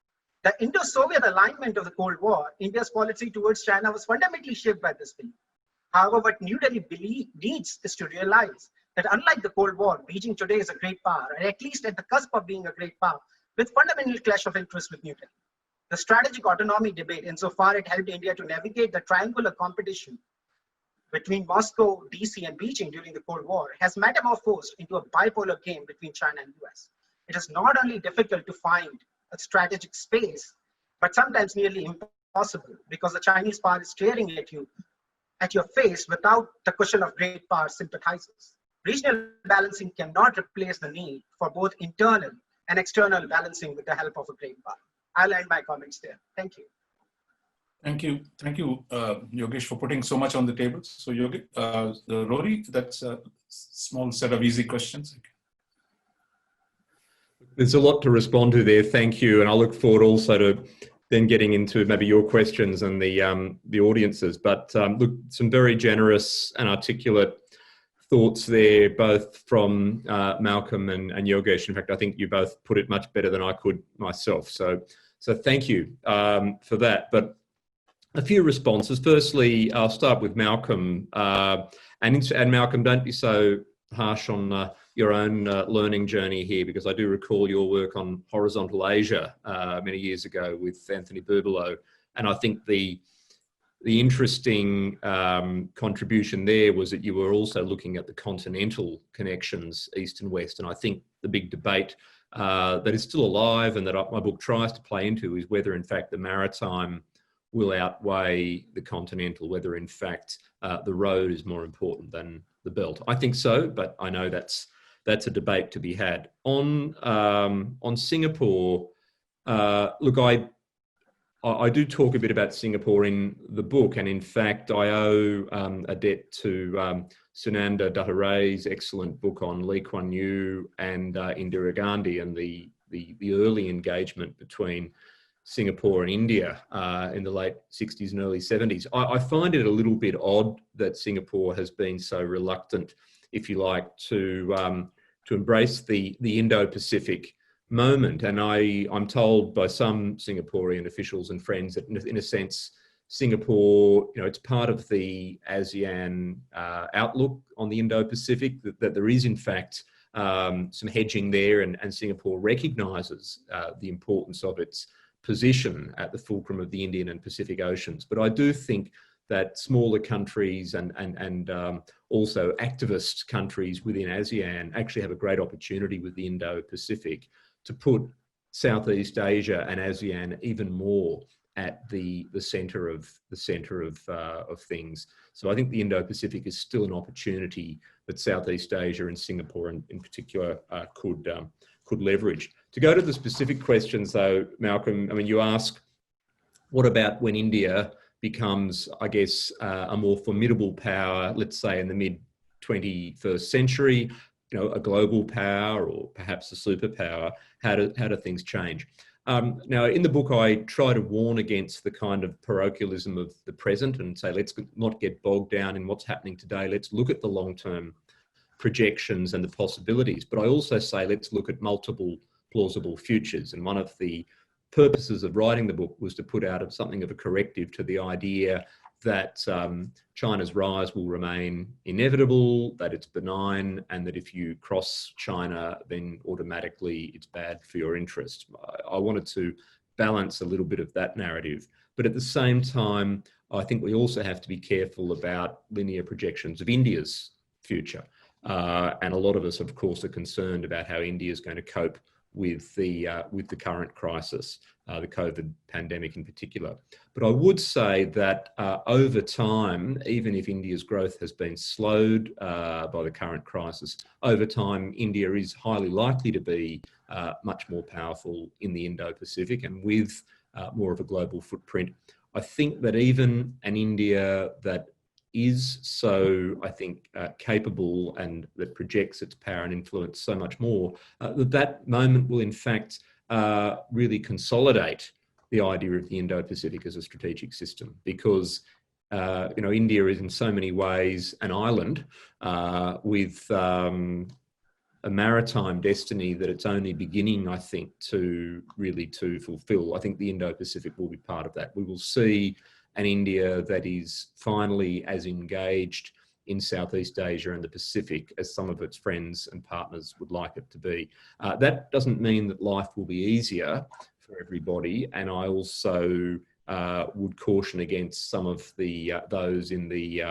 The Indo-Soviet alignment of the Cold War, India's policy towards China was fundamentally shaped by this belief. However, what New Delhi needs is to realize that unlike the Cold War, Beijing today is a great power, or at least at the cusp of being a great power, with fundamental clash of interest with New Delhi. The strategic autonomy debate, insofar it helped India to navigate the triangular competition between Moscow, DC, and Beijing during the Cold War, has metamorphosed into a bipolar game between China and US. It is not only difficult to find a strategic space, but sometimes nearly impossible, because the Chinese power is staring at your face without the cushion of great power sympathizers. Regional balancing cannot replace the need for both internal and external balancing with the help of a great power. I'll end my comments there. Thank you. Thank you, Yogesh, for putting so much on the table. So, Rory, that's a small set of easy questions. There's a lot to respond to there. Thank you, and I look forward also to then getting into maybe your questions and the audiences. But look, some very generous and articulate thoughts there, both from Malcolm and Yogesh. In fact, I think you both put it much better than I could myself. So thank you for that. But a few responses. Firstly, I'll start with Malcolm. And Malcolm, don't be so harsh on your own learning journey here, because I do recall your work on horizontal Asia many years ago with Anthony Burbalow. And I think the interesting contribution there was that you were also looking at the continental connections, east and west. And I think the big debate that is still alive and that my book tries to play into is whether, in fact, the maritime will outweigh the continental, whether, in fact, the road is more important than the belt. I think so, but I know that's a debate to be had. On Singapore, look, I do talk a bit about Singapore in the book, and in fact, I owe a debt to Sunanda Duttaray's excellent book on Lee Kuan Yew and Indira Gandhi and the early engagement between Singapore and India in the late 60s and early 70s. I find it a little bit odd that Singapore has been so reluctant, if you like, to embrace the Indo-Pacific moment. And I'm told by some Singaporean officials and friends that in a sense, Singapore, it's part of the ASEAN outlook on the Indo-Pacific, that there is in fact some hedging there, and Singapore recognises the importance of its position at the fulcrum of the Indian and Pacific Oceans. But I do think that smaller countries and also activist countries within ASEAN actually have a great opportunity with the Indo-Pacific to put Southeast Asia and ASEAN even more at the centre of things. So I think the Indo-Pacific is still an opportunity that Southeast Asia and Singapore in particular could leverage. To go to the specific questions though, Malcolm, I mean, you ask, what about when India becomes, I guess, a more formidable power, let's say in the mid-21st century, you know, a global power or perhaps a superpower? How do things change? Now, in the book, I try to warn against the kind of parochialism of the present and say, let's not get bogged down in what's happening today. Let's look at the long-term projections and the possibilities. But I also say, let's look at multiple plausible futures. And one of the purposes of writing the book was to put out something of a corrective to the idea that China's rise will remain inevitable, that it's benign, and that if you cross China, then automatically it's bad for your interest. I wanted to balance a little bit of that narrative. But at the same time, I think we also have to be careful about linear projections of India's future. And a lot of us, of course, are concerned about how India is going to cope with the current crisis, the COVID pandemic in particular. But I would say that over time, even if India's growth has been slowed by the current crisis, over time, India is highly likely to be much more powerful in the Indo-Pacific and with more of a global footprint. I think that even an India that is so, I think, capable and that projects its power and influence so much more, that moment will in fact really consolidate the idea of the Indo-Pacific as a strategic system, because you know, India is in so many ways an island with a maritime destiny that it's only beginning, I think, to fulfill. I think the Indo-Pacific will be part of that. We will see an India that is finally as engaged in Southeast Asia and the Pacific as some of its friends and partners would like it to be. That doesn't mean that life will be easier for everybody, and I also would caution against some of the those in the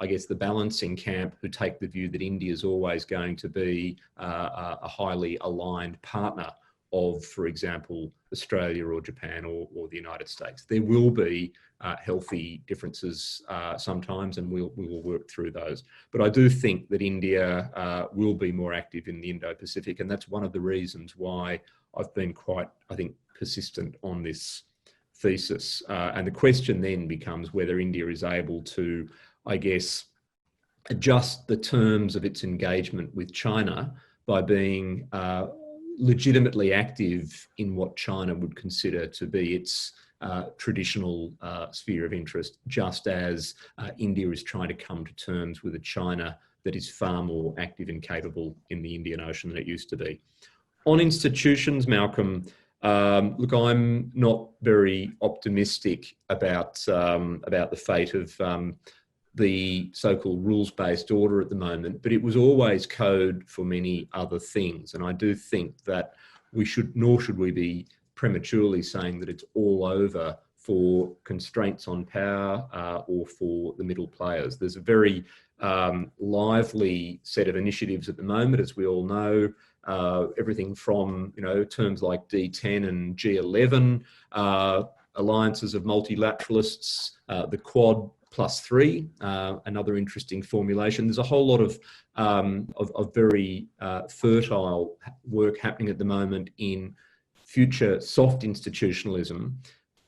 I guess the balancing camp who take the view that India is always going to be a highly aligned partner of, for example, Australia or Japan or the United States. There will be healthy differences sometimes, and we will work through those. But I do think that India will be more active in the Indo-Pacific, and that's one of the reasons why I've been quite, I think, persistent on this thesis. And the question then becomes whether India is able to, I guess, adjust the terms of its engagement with China by being legitimately active in what China would consider to be its traditional sphere of interest, just as India is trying to come to terms with a China that is far more active and capable in the Indian Ocean than it used to be. On institutions, Malcolm, look, I'm not very optimistic about the fate of the so-called rules-based order at the moment, but it was always code for many other things. And I do think that nor should we be prematurely saying that it's all over for constraints on power or for the middle players. There's a very lively set of initiatives at the moment, as we all know, everything from, you know, terms like D10 and G11, alliances of multilateralists, the Quad +3, another interesting formulation. There's a whole lot of very fertile work happening at the moment in future soft institutionalism.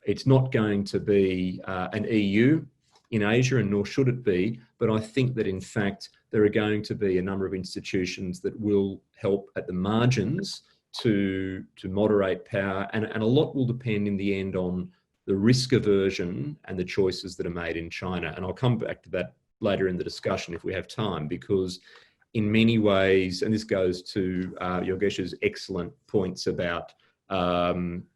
It's not going to be an EU in Asia, and nor should it be, but I think that in fact there are going to be a number of institutions that will help at the margins to moderate power, and a lot will depend in the end on the risk aversion and the choices that are made in China. And I'll come back to that later in the discussion if we have time, because in many ways, and this goes to Yogesh's excellent points about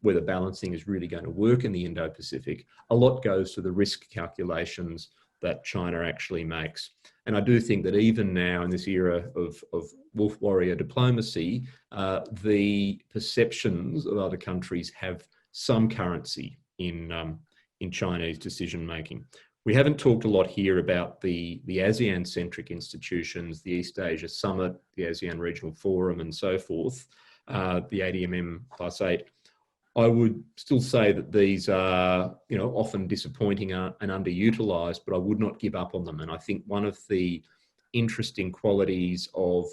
whether balancing is really going to work in the Indo-Pacific, a lot goes to the risk calculations that China actually makes. And I do think that even now in this era of wolf warrior diplomacy, the perceptions of other countries have some currency in Chinese decision making. We haven't talked a lot here about the ASEAN-centric institutions, the East Asia Summit, the ASEAN Regional Forum, and so forth, the ADMM+8. I would still say that these are, often disappointing and underutilised, but I would not give up on them. And I think one of the interesting qualities of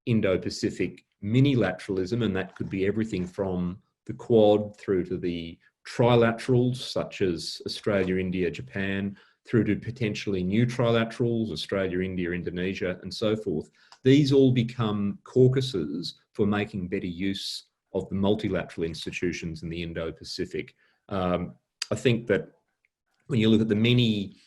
Indo-Pacific minilateralism, and that could be everything from the Quad through to the trilaterals, such as Australia, India, Japan, through to potentially new trilaterals, Australia, India, Indonesia, and so forth. These all become caucuses for making better use of the multilateral institutions in the Indo-Pacific. I think that when you look at the many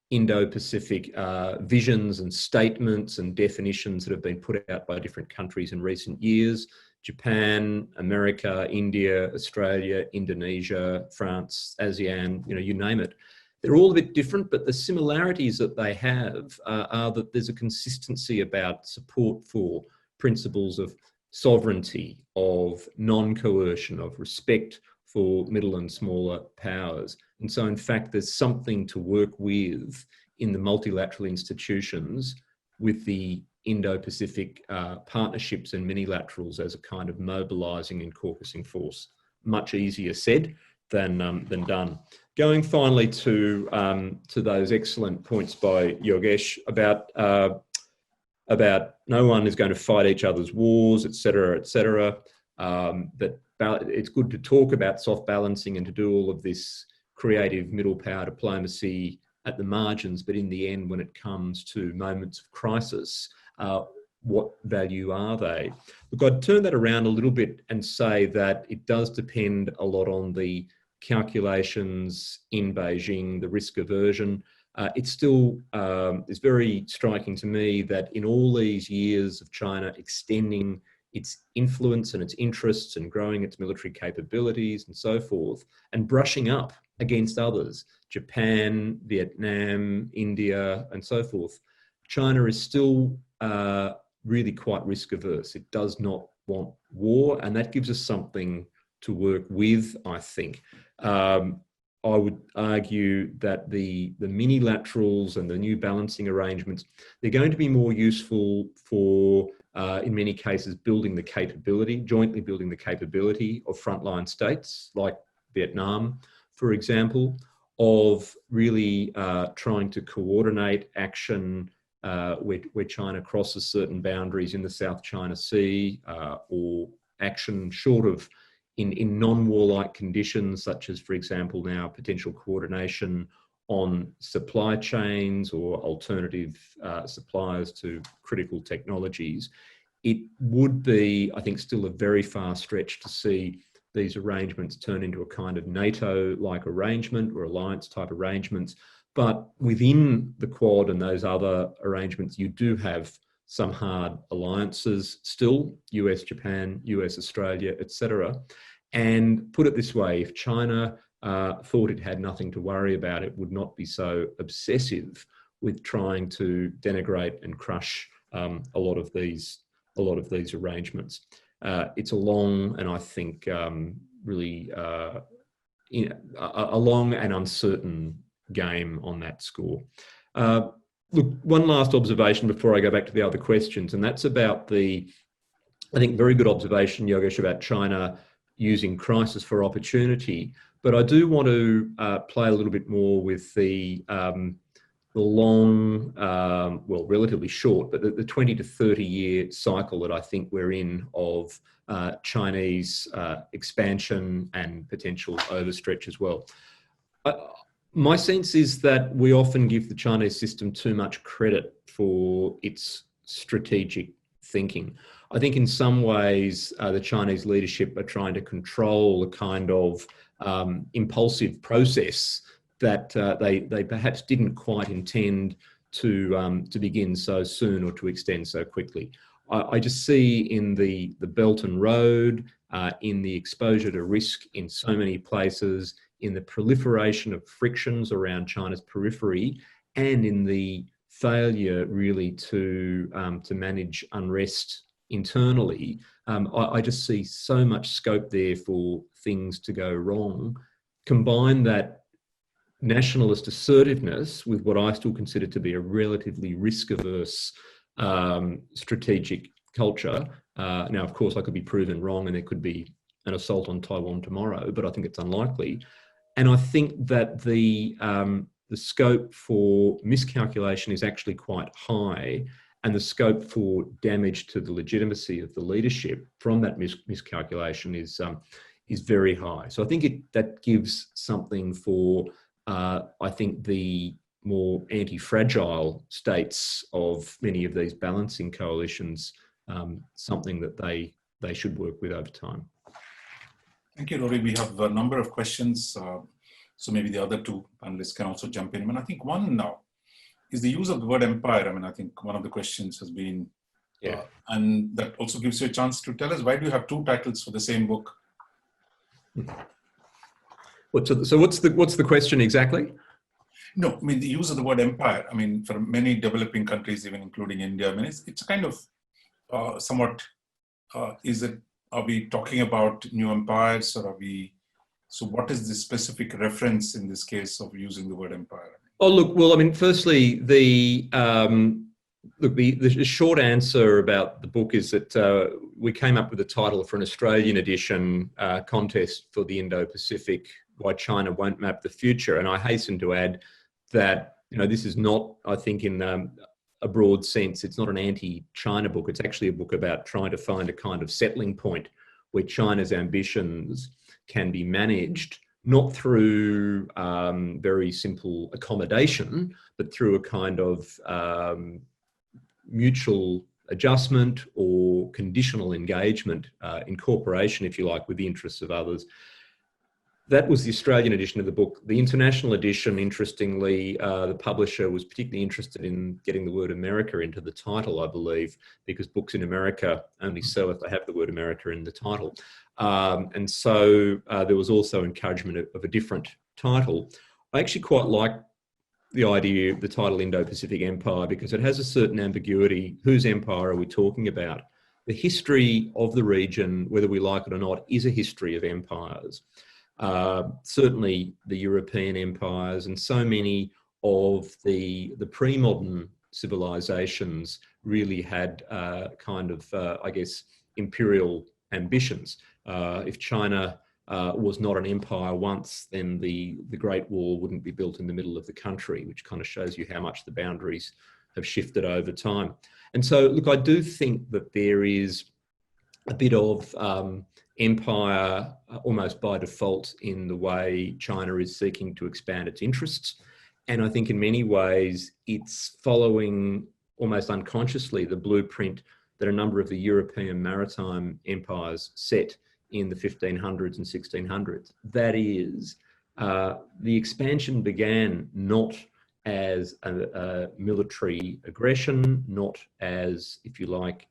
Indo-Pacific visions and statements and definitions that have been put out by different countries in recent years, Japan, America, India, Australia, Indonesia, France, ASEAN, you name it. They're all a bit different, but the similarities that they have are that there's a consistency about support for principles of sovereignty, of non-coercion, of respect for middle and smaller powers. And so, in fact, there's something to work with in the multilateral institutions with the Indo-Pacific partnerships and minilaterals as a kind of mobilising and caucusing force. Much easier said than done. Going finally to those excellent points by Yogesh about no one is going to fight each other's wars, etc., etc. That it's good to talk about soft balancing and to do all of this creative middle power diplomacy at the margins, but in the end, when it comes to moments of crisis, what value are they? Look, I'd turn that around a little bit and say that it does depend a lot on the calculations in Beijing, the risk aversion. It's still it's very striking to me that in all these years of China extending its influence and its interests and growing its military capabilities and so forth, and brushing up against others, Japan, Vietnam, India, and so forth, China is still really quite risk averse. It does not want war, and that gives us something to work with, I think. I would argue that the minilaterals and the new balancing arrangements, they're going to be more useful for, in many cases, building the capability, jointly building the capability of frontline states like Vietnam, for example, of really trying to coordinate action where China crosses certain boundaries in the South China Sea, or action short of in non-warlike conditions, such as, for example, now potential coordination on supply chains or alternative suppliers to critical technologies. It would be, I think, still a very far stretch to see these arrangements turn into a kind of NATO-like arrangement or alliance-type arrangements. But within the Quad and those other arrangements, you do have some hard alliances still, US, Japan, US, Australia, etc. And put it this way, if China thought it had nothing to worry about, it would not be so obsessive with trying to denigrate and crush a lot of these arrangements. It's a long and I think really a long and uncertain game on that score. Look, one last observation before I go back to the other questions, and that's about the, I think, very good observation, Yogesh, about China using crisis for opportunity. But I do want to play a little bit more with the long, well, relatively short, but the 20 to 30 year cycle that I think we're in of Chinese expansion and potential overstretch as well. My sense is that we often give the Chinese system too much credit for its strategic thinking. I think in some ways the Chinese leadership are trying to control a kind of impulsive process that they perhaps didn't quite intend to begin so soon or to extend so quickly. I just see in the Belt and Road, in the exposure to risk in so many places, in the proliferation of frictions around China's periphery, and in the failure really to manage unrest internally. I just see so much scope there for things to go wrong. Combine that nationalist assertiveness with what I still consider to be a relatively risk-averse strategic culture. Now, of course, I could be proven wrong and there could be an assault on Taiwan tomorrow, but I think it's unlikely. And I think that the scope for miscalculation is actually quite high, and the scope for damage to the legitimacy of the leadership from that miscalculation is very high. So I think that gives something for, I think, the more anti-fragile states of many of these balancing coalitions, something that they should work with over time. Thank you, Rory. We have a number of questions, so maybe the other two panelists can also jump in. And I think one now is the use of the word empire. I mean, I think one of the questions has been, and that also gives you a chance to tell us, why do you have two titles for the same book? So what's the question exactly? No, I mean, the use of the word empire, I mean, for many developing countries, even including India, I mean, it's a kind of somewhat, are we talking about new empires, or are we, so what is the specific reference in this case of using the word empire? Oh, look, well, I mean, firstly, the short answer about the book is that we came up with a title for an Australian edition contest for the Indo-Pacific, Why China Won't Map the Future. And I hasten to add that, this is not, I think, in a broad sense, it's not an anti-China book. It's actually a book about trying to find a kind of settling point where China's ambitions can be managed, not through very simple accommodation, but through a kind of mutual adjustment or conditional engagement, incorporation, if you like, with the interests of others. That was the Australian edition of the book. The international edition, interestingly, the publisher was particularly interested in getting the word America into the title, I believe, because books in America only sell if they have the word America in the title. And so there was also encouragement of a different title. I actually quite like the idea of the title Indo-Pacific Empire because it has a certain ambiguity. Whose empire are we talking about? The history of the region, whether we like it or not, is a history of empires. Certainly the European empires and so many of the pre-modern civilizations really had kind of, I guess, imperial ambitions. If China was not an empire once, then the Great Wall wouldn't be built in the middle of the country, which kind of shows you how much the boundaries have shifted over time. And so, look, I do think that there is a bit of empire almost by default in the way China is seeking to expand its interests. And I think in many ways it's following almost unconsciously the blueprint that a number of the European maritime empires set in the 1500s and 1600s. That is, the expansion began not as a military aggression, not as, if you like,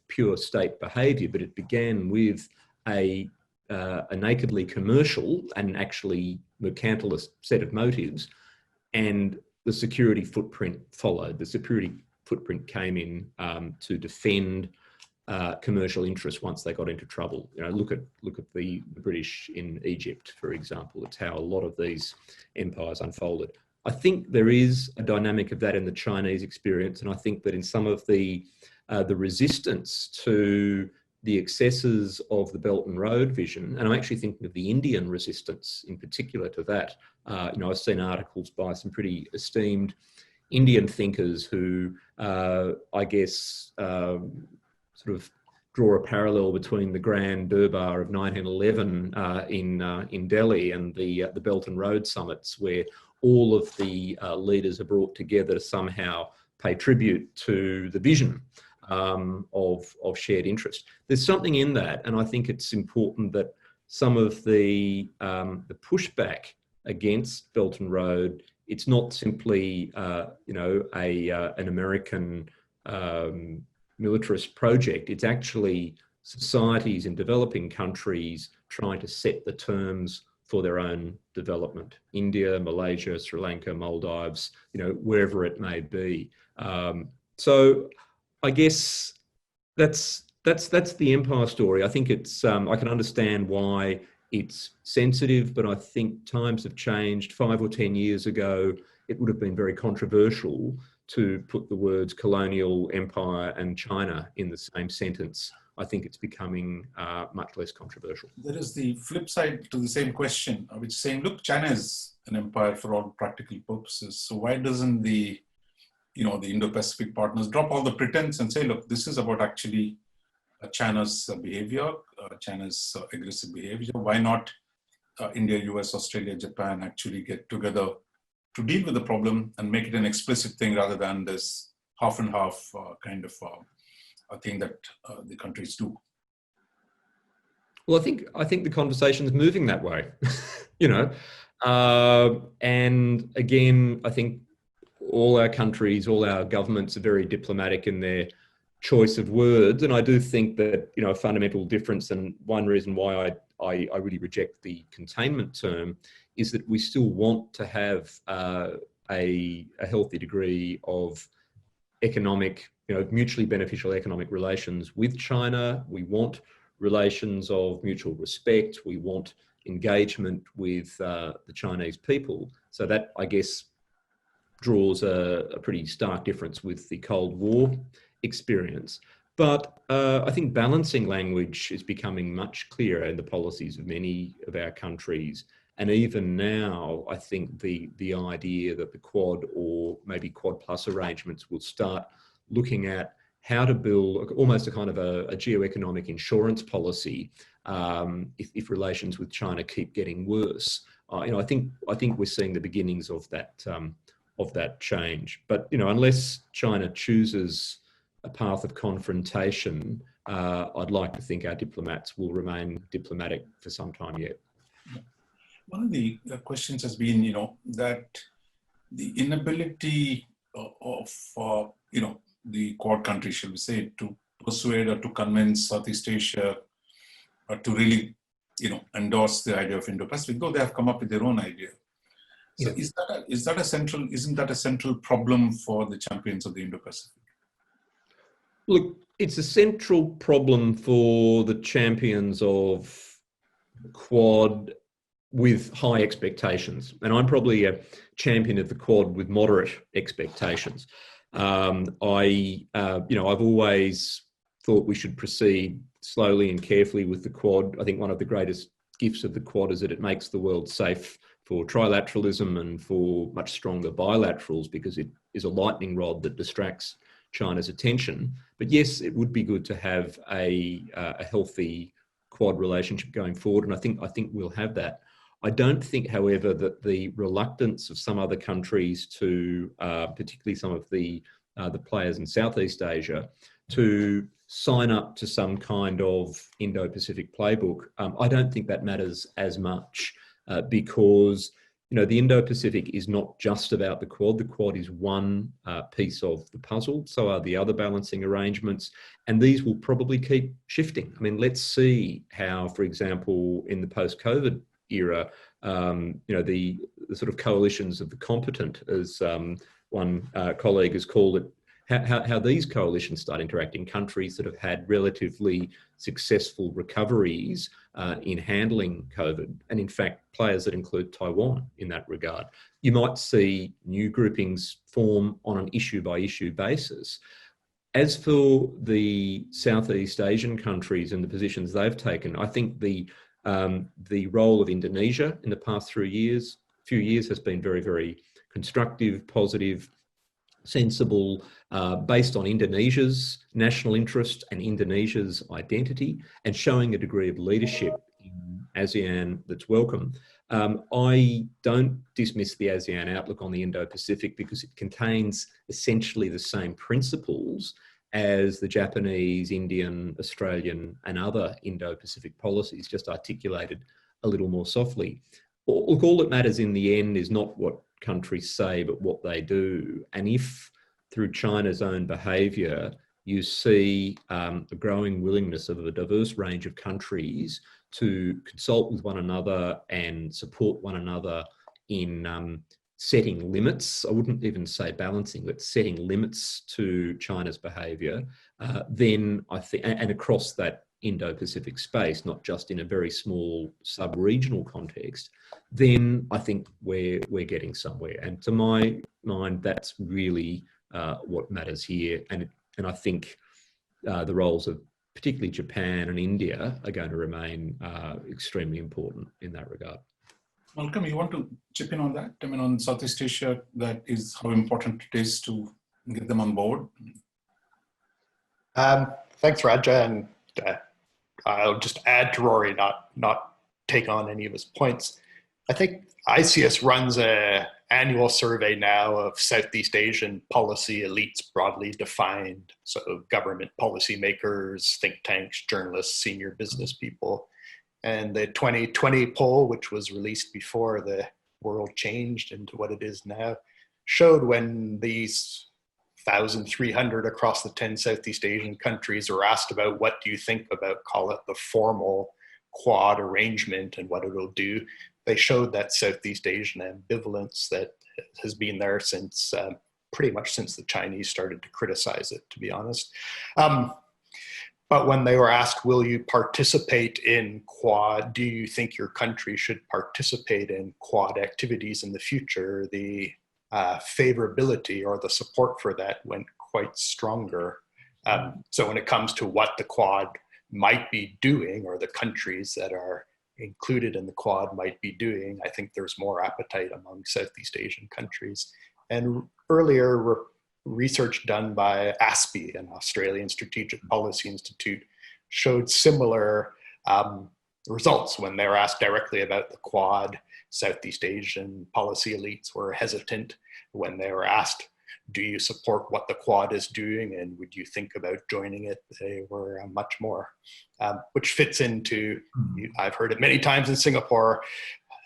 pure state behaviour, but it began with a nakedly commercial and actually mercantilist set of motives, and the security footprint followed. The security footprint came in to defend commercial interests once they got into trouble. Look at the British in Egypt, for example. It's how a lot of these empires unfolded. I think there is a dynamic of that in the Chinese experience, and I think that in some of the resistance to the excesses of the Belt and Road vision, and I'm actually thinking of the Indian resistance in particular to that. I've seen articles by some pretty esteemed Indian thinkers who, I guess, sort of draw a parallel between the Grand Durbar of 1911 in Delhi and the Belt and Road summits, where all of the leaders are brought together to somehow pay tribute to the vision of shared interest. There's something in that, and I think it's important that some of the pushback against Belt and Road, it's not simply an American militarist project. It's actually societies in developing countries trying to set the terms for their own development. India, Malaysia, Sri Lanka, Maldives, wherever it may be. So I guess that's the empire story. I think it's, I can understand why it's sensitive, but I think times have changed. 5 or 10 years ago, it would have been very controversial to put the words colonial empire and China in the same sentence. I think it's becoming much less controversial. There is the flip side to the same question, which is saying, look, China is an empire for all practical purposes. So why doesn't the Indo-Pacific partners drop all the pretense and say, look, this is about actually China's behavior, China's aggressive behavior. Why not India, US, Australia, Japan actually get together to deal with the problem and make it an explicit thing rather than this half and half kind of a thing that the countries do? Well, I think the conversation is moving that way, and again, I think all our countries, all our governments are very diplomatic in their choice of words. And I do think that, a fundamental difference, and one reason why I really reject the containment term, is that we still want to have a healthy degree of economic, mutually beneficial economic relations with China. We want relations of mutual respect. We want engagement with the Chinese people. So that, I guess, draws a pretty stark difference with the Cold War experience. But I think balancing language is becoming much clearer in the policies of many of our countries. And even now, I think the idea that the Quad or maybe Quad Plus arrangements will start looking at how to build almost a kind of a geoeconomic insurance policy if relations with China keep getting worse. I think we're seeing the beginnings of that change. But unless China chooses a path of confrontation, I'd like to think our diplomats will remain diplomatic for some time yet. One of the questions has been, that the inability of, the Quad countries, shall we say, to persuade or to convince Southeast Asia to really, endorse the idea of Indo-Pacific, though they have come up with their own idea. So yeah. Isn't that a central problem for the champions of the Indo-Pacific? Look, it's a central problem for the champions of Quad with high expectations. And I'm probably a champion of the Quad with moderate expectations. I've always thought we should proceed slowly and carefully with the Quad. I think one of the greatest gifts of the Quad is that it makes the world safe for trilateralism and for much stronger bilaterals, because it is a lightning rod that distracts China's attention. But yes, it would be good to have a healthy Quad relationship going forward, and I think we'll have that. I don't think, however, that the reluctance of some other countries to, particularly some of the players in Southeast Asia, to sign up to some kind of Indo-Pacific playbook, I don't think that matters as much because the Indo-Pacific is not just about the Quad. The Quad is one piece of the puzzle. So are the other balancing arrangements, and these will probably keep shifting. I mean, let's see how, for example, in the post-COVID era, the sort of coalitions of the competent, as one colleague has called it, how these coalitions start interacting. Countries that have had relatively successful recoveries in handling COVID, and in fact, players that include Taiwan in that regard. You might see new groupings form on an issue-by-issue basis. As for the Southeast Asian countries and the positions they've taken, I think the role of Indonesia in the past few years has been very, very constructive, positive, sensible, based on Indonesia's national interest and Indonesia's identity, and showing a degree of leadership in ASEAN that's welcome. I don't dismiss the ASEAN outlook on the Indo-Pacific because it contains essentially the same principles as the Japanese, Indian, Australian, and other Indo-Pacific policies, just articulated a little more softly. Look, all that matters in the end is not what countries say, but what they do. And if through China's own behaviour, you see a growing willingness of a diverse range of countries to consult with one another and support one another in setting limits. I wouldn't even say balancing, but setting limits to China's behaviour. Then I think, and across that Indo-Pacific space, not just in a very small sub-regional context, then I think we're getting somewhere. And to my mind, that's really what matters here. And I think the roles of particularly Japan and India are going to remain extremely important in that regard. Malcolm, you want to chip in on that? I mean, on Southeast Asia, that is how important it is to get them on board. Thanks, Raja, and I'll just add to Rory, not take on any of his points. I think ICS runs an annual survey now of Southeast Asian policy elites, broadly defined, so government policymakers, think tanks, journalists, senior business people. And the 2020 poll, which was released before the world changed into what it is now, showed when these 1,300 across the 10 Southeast Asian countries were asked about what do you think about, call it the formal Quad arrangement and what it'll do, they showed that Southeast Asian ambivalence that has been there since pretty much since the Chinese started to criticize it, to be honest. But when they were asked, will you participate in Quad? Do you think your country should participate in Quad activities in the future? The favorability or the support for that went quite stronger. So when it comes to what the Quad might be doing, or the countries that are included in the Quad might be doing, I think there's more appetite among Southeast Asian countries. And earlier research done by ASPI, an Australian Strategic Policy Institute, showed similar results when they were asked directly about the Quad. Southeast Asian policy elites were hesitant. When they were asked, do you support what the Quad is doing and would you think about joining it, they were much more, which fits into, I've heard it many times in Singapore,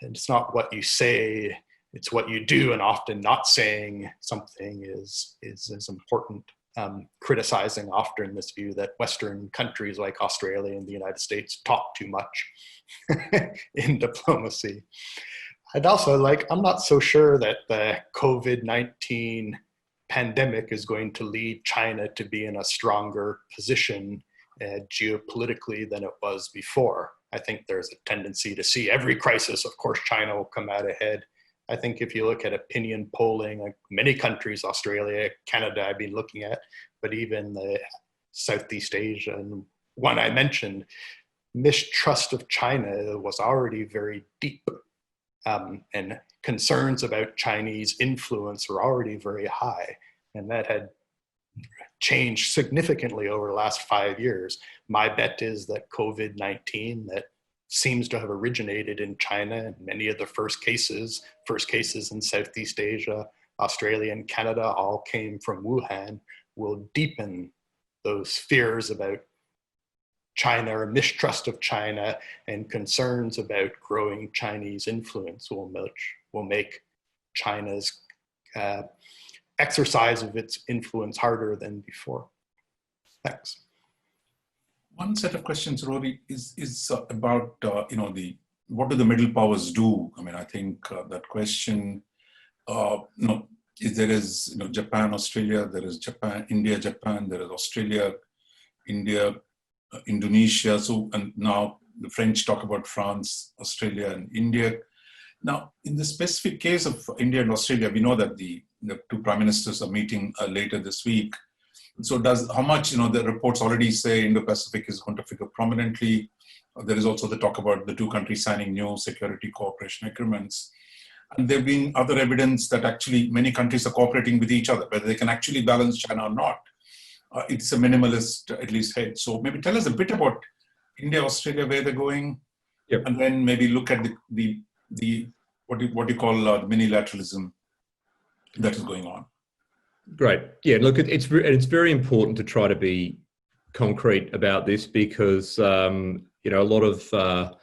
and it's not what you say, it's what you do, and often not saying something is important. Criticizing often this view that Western countries like Australia and the United States talk too much in diplomacy. I'd also I'm not so sure that the COVID-19 pandemic is going to lead China to be in a stronger position geopolitically than it was before. I think there's a tendency to see every crisis, of course, China will come out ahead. I think if you look at opinion polling, like many countries, Australia, Canada, I've been looking at, but even the Southeast Asia, and one I mentioned, mistrust of China was already very deep. And concerns about Chinese influence were already very high. And that had changed significantly over the last 5 years. My bet is that COVID-19, that seems to have originated in China, and many of the first cases in Southeast Asia, Australia and Canada all came from Wuhan, will deepen those fears about China or mistrust of China, and concerns about growing Chinese influence will make China's exercise of its influence harder than before. Thanks. One set of questions, Rory, is about what do the middle powers do? I mean, I think that question, there is Japan, Australia, there is Japan, India, Japan, there is Australia, India, Indonesia. So, and now the French talk about France, Australia, and India. Now, in the specific case of India and Australia, we know that the two prime ministers are meeting later this week. So how much, the reports already say Indo-Pacific is going to figure prominently. There is also the talk about the two countries signing new security cooperation agreements. And there have been other evidence that actually many countries are cooperating with each other, whether they can actually balance China or not. It's a minimalist, at least, head. So maybe tell us a bit about India, Australia, where they're going, yep. And then maybe look at the what you call minilateralism that is going on. Great. Yeah, look, it's very important to try to be concrete about this because, a lot of,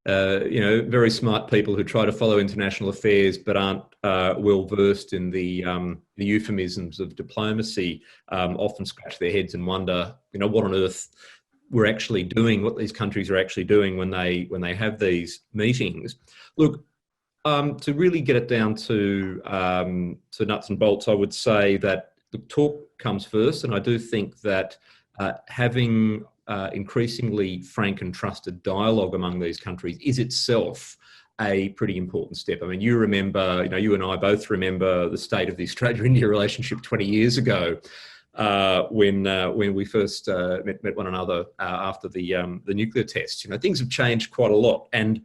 very smart people who try to follow international affairs but aren't well versed in the euphemisms of diplomacy often scratch their heads and wonder, what on earth we're actually doing, what these countries are actually doing when they have these meetings. Look, to really get it down to nuts and bolts, I would say that the talk comes first, and I do think that having increasingly frank and trusted dialogue among these countries is itself a pretty important step. I mean, you remember, you and I both remember the state of the Australia-India relationship 20 years ago, when we first met one another after the nuclear tests. Things have changed quite a lot, and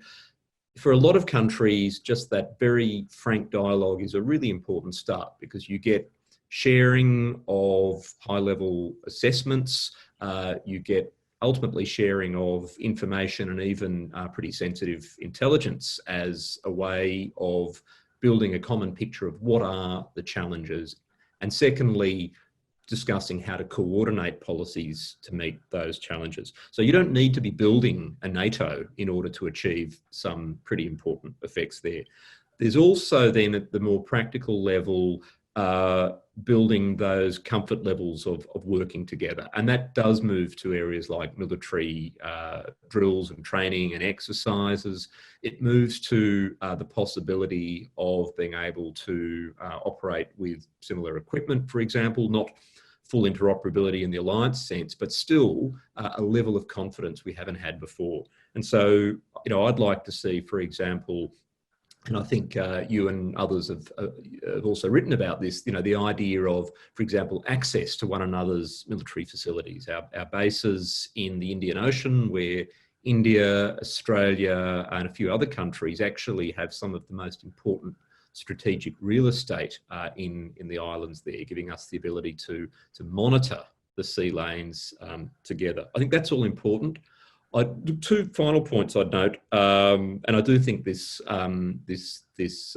for a lot of countries, just that very frank dialogue is a really important start, because you get sharing of high-level assessments, you get ultimately sharing of information and even pretty sensitive intelligence as a way of building a common picture of what are the challenges, and secondly, discussing how to coordinate policies to meet those challenges. So you don't need to be building a NATO in order to achieve some pretty important effects there. There's also then at the more practical level, building those comfort levels of working together. And that does move to areas like military drills and training and exercises. It moves to the possibility of being able to operate with similar equipment, for example, not full interoperability in the alliance sense, but still a level of confidence we haven't had before. And so, I'd like to see, for example, and I think you and others have also written about this, the idea of, for example, access to one another's military facilities, our bases in the Indian Ocean, where India, Australia, and a few other countries actually have some of the most important strategic real estate in the islands there, giving us the ability to monitor the sea lanes together. I think that's all important. Two final points I'd note, and I do think this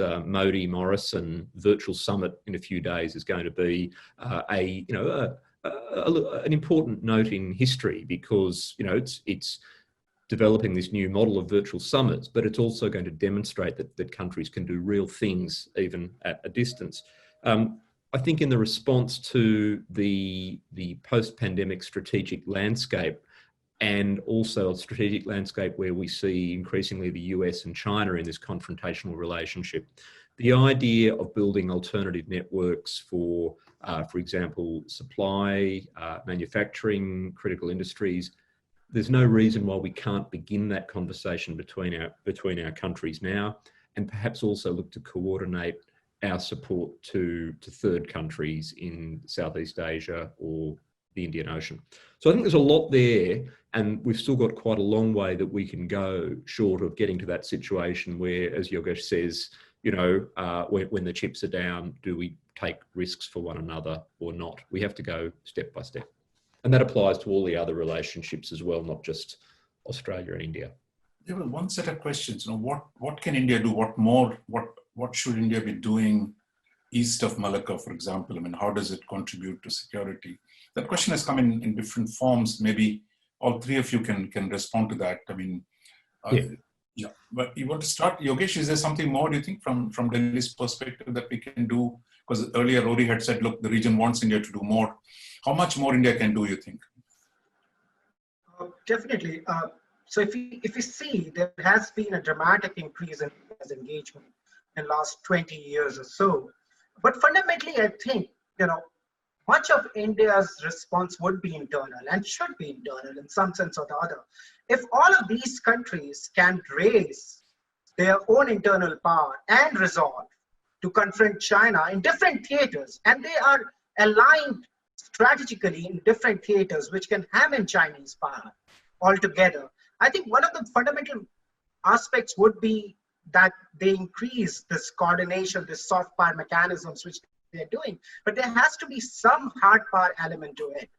Modi-Morrison virtual summit in a few days is going to be an important note in history, because it's developing this new model of virtual summits, but it's also going to demonstrate that countries can do real things even at a distance. I think in the response to the post-pandemic strategic landscape, and also a strategic landscape where we see increasingly the US and China in this confrontational relationship, the idea of building alternative networks for example, supply, manufacturing, critical industries, there's no reason why we can't begin that conversation between our countries now, and perhaps also look to coordinate our support to third countries in Southeast Asia or the Indian Ocean. So I think there's a lot there, and we've still got quite a long way that we can go short of getting to that situation where, as Yogesh says, when the chips are down, do we take risks for one another or not? We have to go step by step. And that applies to all the other relationships as well, not just Australia and India. There was one set of questions. What can India do? What should India be doing east of Malacca, for example? I mean, how does it contribute to security? That question has come in different forms. Maybe all three of you can respond to that. I mean, yeah. But you want to start, Yogesh? Is there something more, do you think, from Delhi's perspective that we can do? Because earlier Rory had said, look, the region wants India to do more. How much more India can do, you think? Definitely. So if you see, there has been a dramatic increase in engagement in the last 20 years or so. But fundamentally, I think, much of India's response would be internal and should be internal in some sense or the other. If all of these countries can raise their own internal power and resolve to confront China in different theaters, and they are aligned strategically in different theaters which can ham in Chinese power altogether, I think one of the fundamental aspects would be that they increase this coordination, this soft power mechanisms which they're doing, but there has to be some hard power element to it.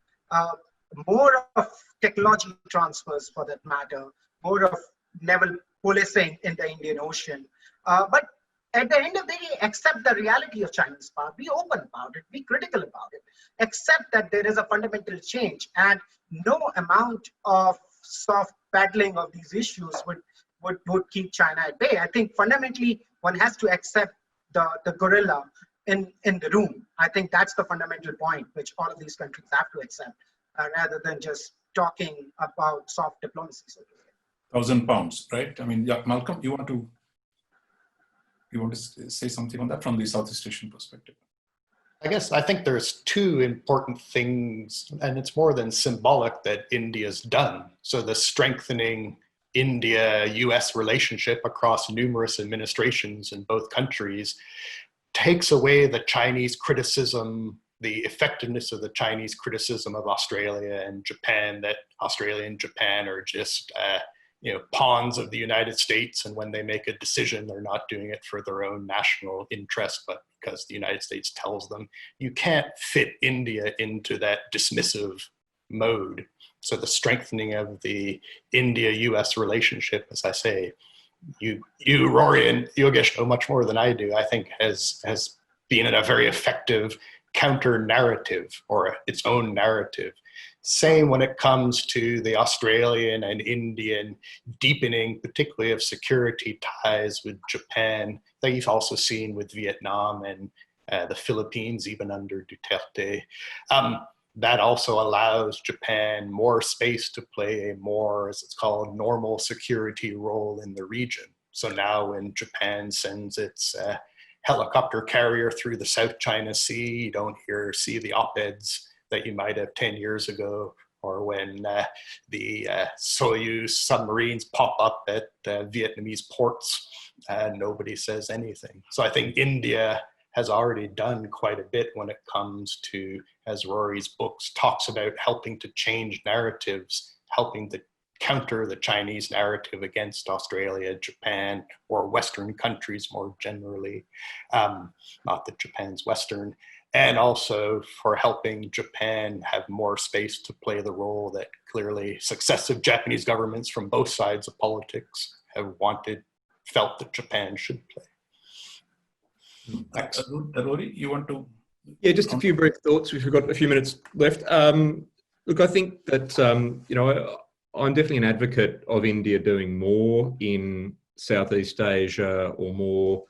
More of technology transfers for that matter, more of naval policing in the Indian Ocean. But at the end of the day, accept the reality of Chinese power, be open about it, be critical about it, accept that there is a fundamental change, and no amount of soft paddling of these issues would keep China at bay. I think fundamentally one has to accept the gorilla in the room. I think that's the fundamental point which all of these countries have to accept, rather than just talking about soft diplomacy. So to say. 1,000 pounds, right? I mean, yeah, Malcolm, you want to say something on that from the Southeast Asian perspective? I think there's two important things, and it's more than symbolic, that India's done. So the strengthening India-US relationship across numerous administrations in both countries takes away the Chinese criticism, the effectiveness of the Chinese criticism of Australia and Japan, that Australia and Japan are just pawns of the United States, and when they make a decision, they're not doing it for their own national interest, but because the United States tells them. You can't fit India into that dismissive mode. So the strengthening of the India-US relationship, as I say, you Rory and Yogesh know much more than I do, I think has been a very effective counter-narrative, or its own narrative. Same when it comes to the Australian and Indian deepening, particularly of security ties with Japan, that you've also seen with Vietnam and the Philippines, even under Duterte. That also allows Japan more space to play a more, as it's called, normal security role in the region. So now when Japan sends its helicopter carrier through the South China Sea, you don't see the op-eds that you might have 10 years ago, or when the Soyuz submarines pop up at Vietnamese ports, nobody says anything. So I think India has already done quite a bit when it comes to, as Rory's books talks about, helping to change narratives, helping to counter the Chinese narrative against Australia, Japan, or Western countries more generally, not that Japan's Western, and also for helping Japan have more space to play the role that clearly successive Japanese governments from both sides of politics have felt that Japan should play. Thanks. Rory, you want to? Yeah, just a few brief thoughts. We've got a few minutes left. Look, I think that, I'm definitely an advocate of India doing more in Southeast Asia, or more,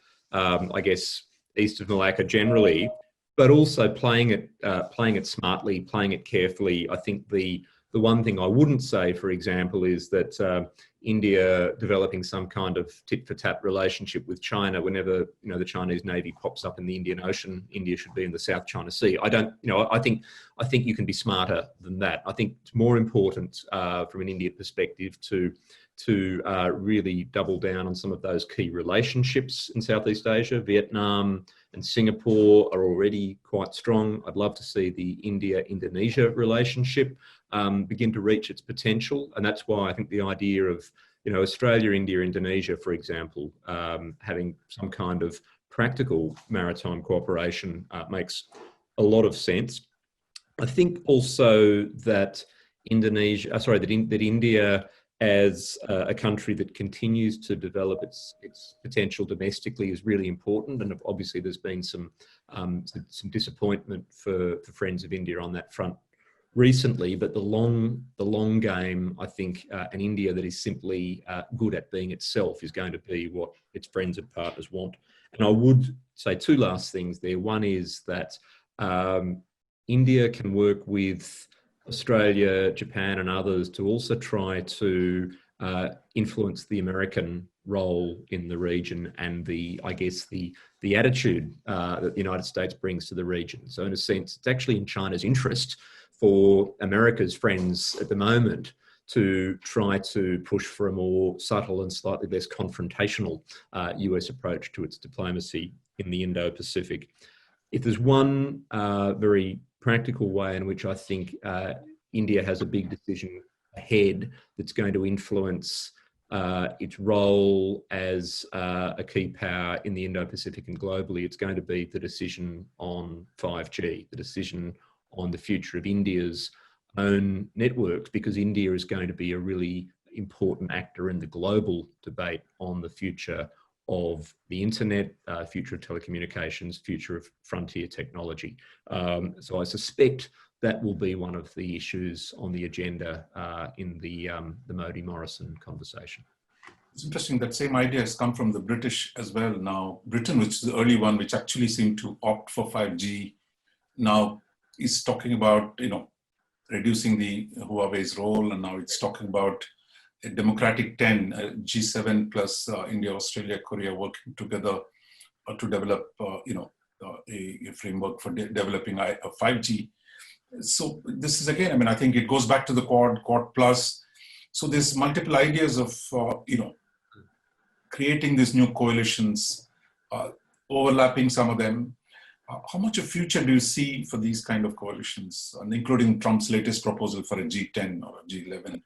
east of Malacca generally, but also playing it smartly, playing it carefully. I think the one thing I wouldn't say, for example, is that India developing some kind of tit-for-tat relationship with China whenever the Chinese Navy pops up in the Indian Ocean, India should be in the South China Sea. I think you can be smarter than that. I think it's more important from an India perspective to really double down on some of those key relationships in Southeast Asia. Vietnam and Singapore are already quite strong. I'd love to see the India-Indonesia relationship begin to reach its potential. And that's why I think the idea of, Australia, India, Indonesia, for example, having some kind of practical maritime cooperation makes a lot of sense. I think also that India, as a country that continues to develop its potential domestically, is really important. And obviously there's been some disappointment for friends of India on that front recently, but the long game, I think, an India that is simply good at being itself is going to be what its friends and partners want. And I would say two last things there. One is that India can work with Australia, Japan and others to also try to influence the American role in the region and the attitude that the United States brings to the region. So in a sense, it's actually in China's interest for America's friends at the moment to try to push for a more subtle and slightly less confrontational US approach to its diplomacy in the Indo-Pacific. If there's one very practical way in which I think India has a big decision ahead that's going to influence its role as a key power in the Indo-Pacific and globally, it's going to be the decision on 5G, the decision on the future of India's own networks, because India is going to be a really important actor in the global debate on the future of the internet, future of telecommunications, future of frontier technology. So I suspect that will be one of the issues on the agenda in the Modi-Morrison conversation. It's interesting that same idea has come from the British as well. Now, Britain, which is the early one, which actually seemed to opt for 5G, now is talking about, reducing the Huawei's role, and now it's talking about a democratic 10, G7 plus India, Australia, Korea working together to develop, a framework for developing a 5G. So this is again, I think it goes back to the Quad plus. So there's multiple ideas of, creating these new coalitions, overlapping some of them. How much of future do you see for these kind of coalitions, and including Trump's latest proposal for a G10 or a G11?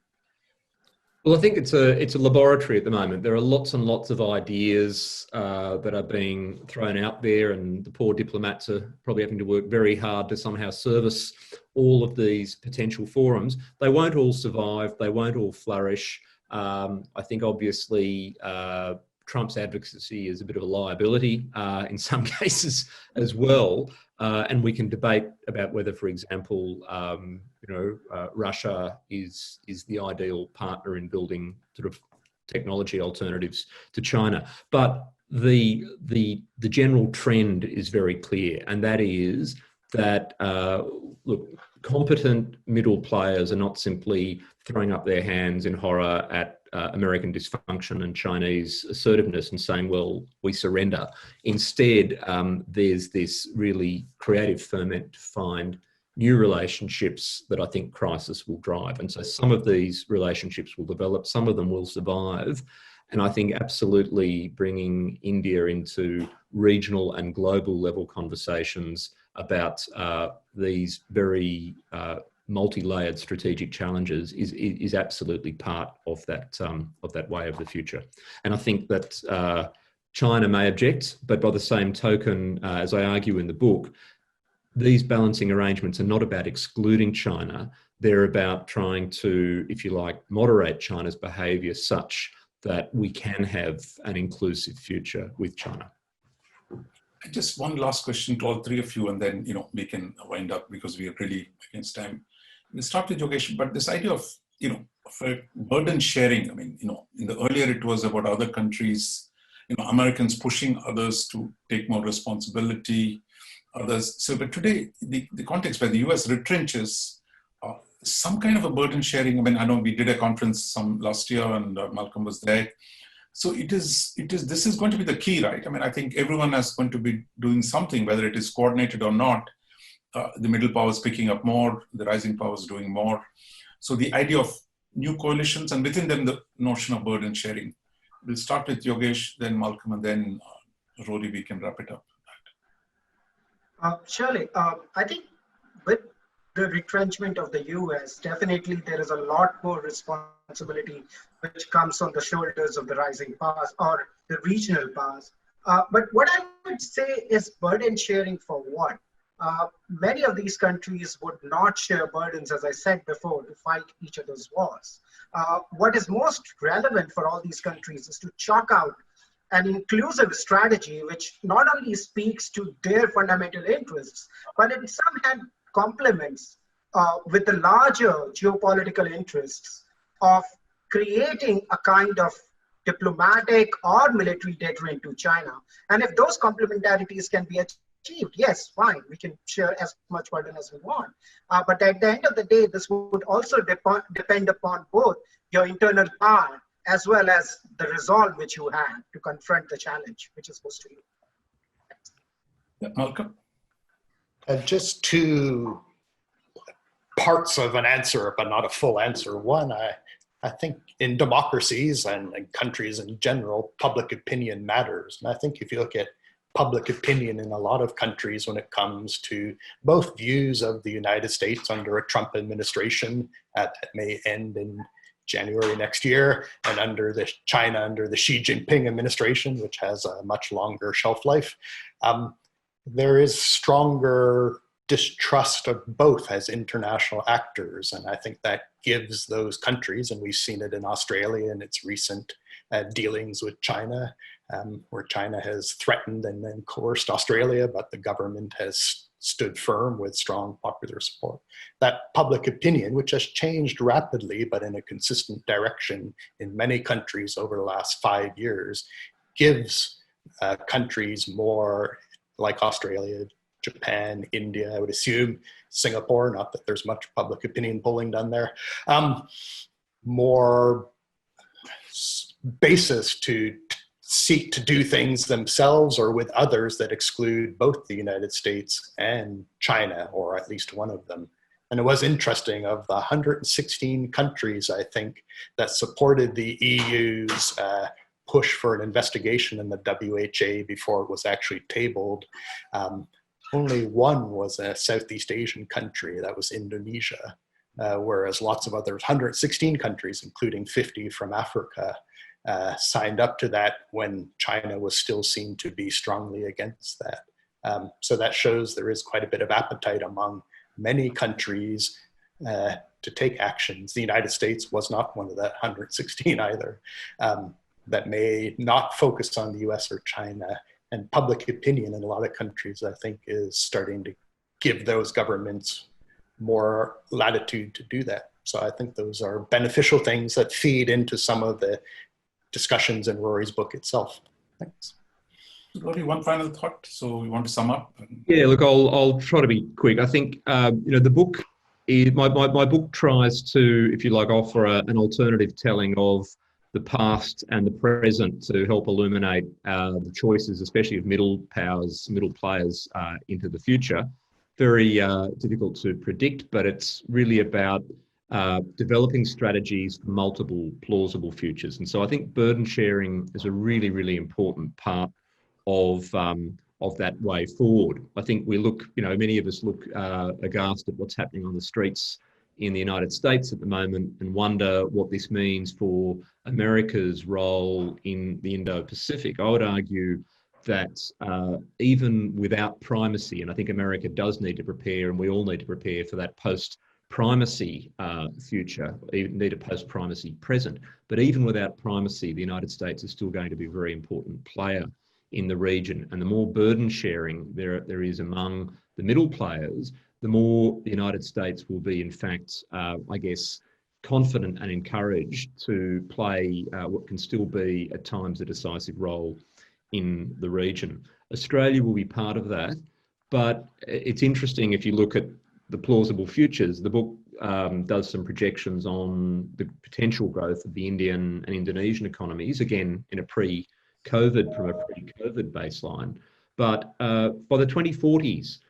Well, I think it's a laboratory at the moment. There are lots and lots of ideas that are being thrown out there, and the poor diplomats are probably having to work very hard to somehow service all of these potential forums. They won't all survive. They won't all flourish. I think obviously Trump's advocacy is a bit of a liability in some cases as well. And we can debate about whether, for example, Russia is the ideal partner in building sort of technology alternatives to China. But the general trend is very clear, and that is that look, competent middle players are not simply throwing up their hands in horror at American dysfunction and Chinese assertiveness and saying, well, we surrender. Instead, there's this really creative ferment to find new relationships that I think crisis will drive. And so some of these relationships will develop, some of them will survive. And I think absolutely bringing India into regional and global level conversations about these very multi-layered strategic challenges is absolutely part of that way of the future. And I think that China may object, but by the same token, as I argue in the book, these balancing arrangements are not about excluding China. They're about trying to, if you like, moderate China's behaviour such that we can have an inclusive future with China. Just one last question to all three of you, and then we can wind up because we are really against time. We'll start with Yogesh, but this idea of of burden sharing. In the earlier it was about other countries, Americans pushing others to take more responsibility. Others. So, but today the context where the US retrenches, some kind of a burden sharing. I know we did a conference some last year, and Malcolm was there. So this is going to be the key, right? I think everyone is going to be doing something, whether it is coordinated or not. The middle powers picking up more, the rising powers doing more. So the idea of new coalitions, and within them the notion of burden sharing. We'll start with Yogesh, then Malcolm, and then Rory, we can wrap it up. Surely, I think with the retrenchment of the US, definitely there is a lot more responsibility which comes on the shoulders of the rising powers or the regional powers. But what I would say is burden sharing for what? Many of these countries would not share burdens, as I said before, to fight each other's wars. What is most relevant for all these countries is to chalk out an inclusive strategy which not only speaks to their fundamental interests, but in some hand complements with the larger geopolitical interests of creating a kind of diplomatic or military deterrent to China. And if those complementarities can be achieved, yes, fine, we can share as much burden as we want. But at the end of the day, this would also depend upon both your internal power as well as the resolve which you have to confront the challenge which is posed to you. Yeah, Malcolm? Just two parts of an answer, but not a full answer. One, I think in democracies and countries in general, public opinion matters. And I think if you look at public opinion in a lot of countries when it comes to both views of the United States under a Trump administration that may end in January next year, and under the China under the Xi Jinping administration, which has a much longer shelf life, there is stronger distrust of both as international actors. And I think that gives those countries, and we've seen it in Australia in its recent dealings with China, where China has threatened and then coerced Australia, but the government has stood firm with strong popular support. That public opinion, which has changed rapidly, but in a consistent direction in many countries over the last 5 years, gives countries more, like Australia, Japan, India, I would assume Singapore, not that there's much public opinion polling done there, more basis to seek to do things themselves or with others that exclude both the United States and China, or at least one of them. And it was interesting, of the 116 countries, I think, that supported the EU's push for an investigation in the WHO before it was actually tabled, only one was a Southeast Asian country, that was Indonesia, whereas lots of others, 116 countries, including 50 from Africa, signed up to that when China was still seen to be strongly against that. So that shows there is quite a bit of appetite among many countries to take actions. The United States was not one of that 116 either, that may not focus on the US or China. And public opinion in a lot of countries, I think, is starting to give those governments more latitude to do that. So I think those are beneficial things that feed into some of the discussions in Rory's book itself. Thanks. Rory, one final thought. So we want to sum up. Yeah, look, I'll try to be quick. I think the book is my book tries to, if you like, offer an alternative telling of the past and the present to help illuminate the choices, especially of middle players into the future. Very difficult to predict, but it's really about developing strategies for multiple plausible futures. And so I think burden sharing is a really, really important part of that way forward. I think we look, many of us look aghast at what's happening on the streets in the United States at the moment and wonder what this means for America's role in the Indo-Pacific. I would argue that even without primacy, and I think America does need to prepare, and we all need to prepare for that post-primacy future, even need a post-primacy present, but even without primacy, the United States is still going to be a very important player in the region. And the more burden sharing there is among the middle players, the more the United States will be, in fact, confident and encouraged to play what can still be, at times, a decisive role in the region. Australia will be part of that, but it's interesting if you look at the plausible futures. The book does some projections on the potential growth of the Indian and Indonesian economies, again, in a pre-COVID, from a pre-COVID baseline. But by the 2040s,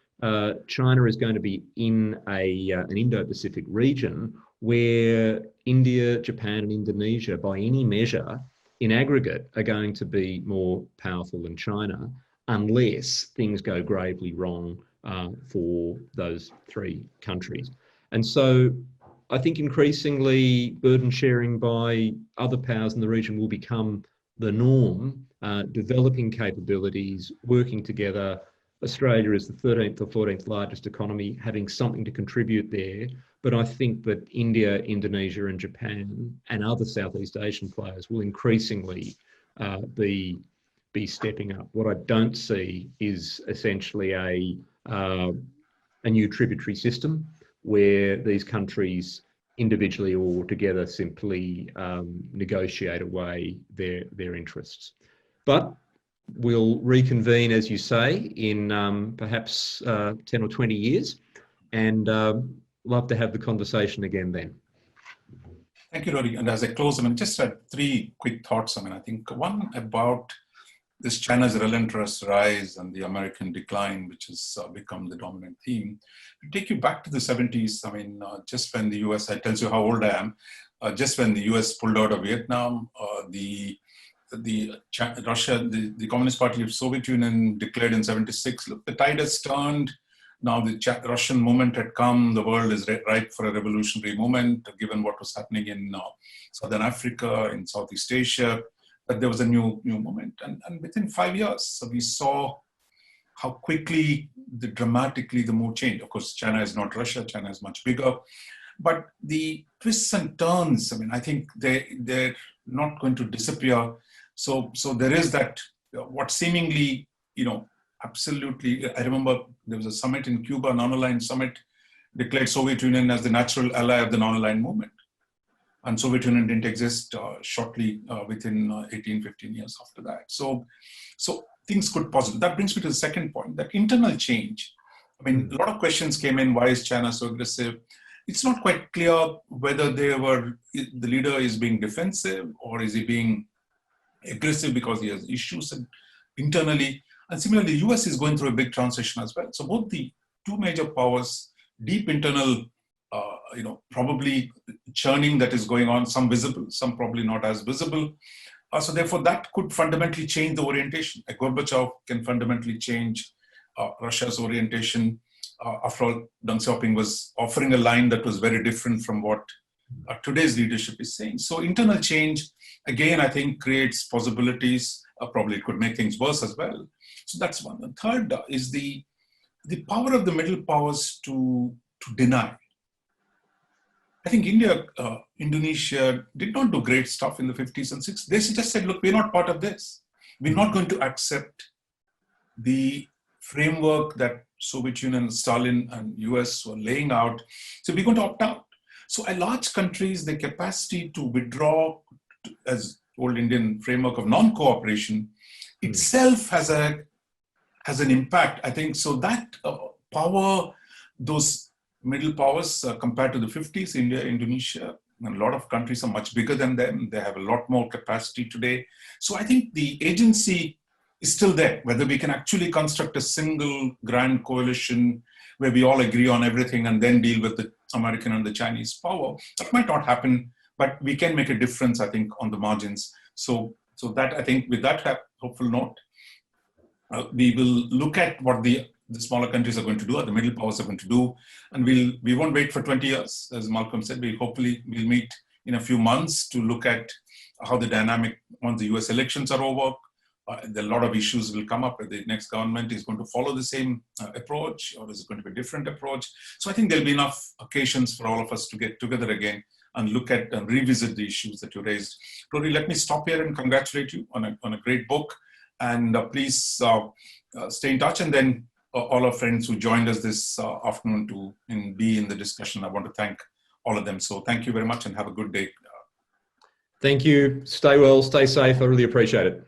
China is going to be in an Indo-Pacific region where India, Japan, and Indonesia, by any measure, in aggregate, are going to be more powerful than China, unless things go gravely wrong for those three countries. And so I think increasingly burden sharing by other powers in the region will become the norm, developing capabilities, working together. Australia is the 13th or 14th largest economy, having something to contribute there. But I think that India, Indonesia, and Japan and other Southeast Asian players will increasingly be stepping up. What I don't see is essentially a new tributary system where these countries individually or together simply negotiate away their interests. But we'll reconvene, as you say, in perhaps 10 or 20 years, and love to have the conversation again then. Thank you, Rory. And as I close, just three quick thoughts. I think one about this China's relentless rise and the American decline, which has become the dominant theme. To take you back to the 70s, just when the US, it tells you how old I am, just when the US pulled out of Vietnam, the Communist Party of Soviet Union declared in 76, look, the tide has turned. Now the Russian moment had come. The world is ripe for a revolutionary moment, given what was happening in Southern Africa, in Southeast Asia, that there was a new moment. And within 5 years, we saw how quickly, dramatically the move changed. Of course, China is not Russia. China is much bigger. But the twists and turns, I think they're not going to disappear. So there is that, what seemingly, absolutely, I remember there was a summit in Cuba, a non-aligned summit, declared Soviet Union as the natural ally of the non-aligned movement. And Soviet Union didn't exist shortly within 18, 15 years after that. So things could possibly, that brings me to the second point, that internal change. I mean, a lot of questions came in, why is China so aggressive? It's not quite clear whether the leader is being defensive or is he being aggressive because he has issues internally. And similarly, the US is going through a big transition as well. So both the two major powers, deep internal, probably churning that is going on, some visible, some probably not as visible. So therefore, that could fundamentally change the orientation. Gorbachev can fundamentally change Russia's orientation. After all, Deng Xiaoping was offering a line that was very different from what today's leadership is saying. So internal change, again, I think creates possibilities. Probably it could make things worse as well. So that's one. The third is the power of the middle powers to deny. I think Indonesia did not do great stuff in the 50s and 60s. They just said, look, we're not part of this. We're not going to accept the framework that Soviet Union, Stalin and US were laying out. So we're going to opt out. So a large countries, the capacity to withdraw as old Indian framework of non-cooperation itself has an impact, I think. So that power, those middle powers compared to the 50s, India, Indonesia, and a lot of countries are much bigger than them. They have a lot more capacity today. So I think the agency is still there. Whether we can actually construct a single grand coalition where we all agree on everything and then deal with the American and the Chinese power, that might not happen, but we can make a difference, I think, on the margins. So that, I think, with that hopeful note, we will look at what the smaller countries are going to do, or the middle powers are going to do, and we won't wait for 20 years. As Malcolm said, we'll meet in a few months to look at how the dynamic, once the US elections are over, a lot of issues will come up. The next government is going to follow the same approach, or is it going to be a different approach? So I think there'll be enough occasions for all of us to get together again and look at and revisit the issues that you raised. Rory, let me stop here and congratulate you on a great book. And please stay in touch. And then all our friends who joined us this afternoon to be in the discussion, I want to thank all of them. So thank you very much and have a good day. Thank you. Stay well, stay safe. I really appreciate it.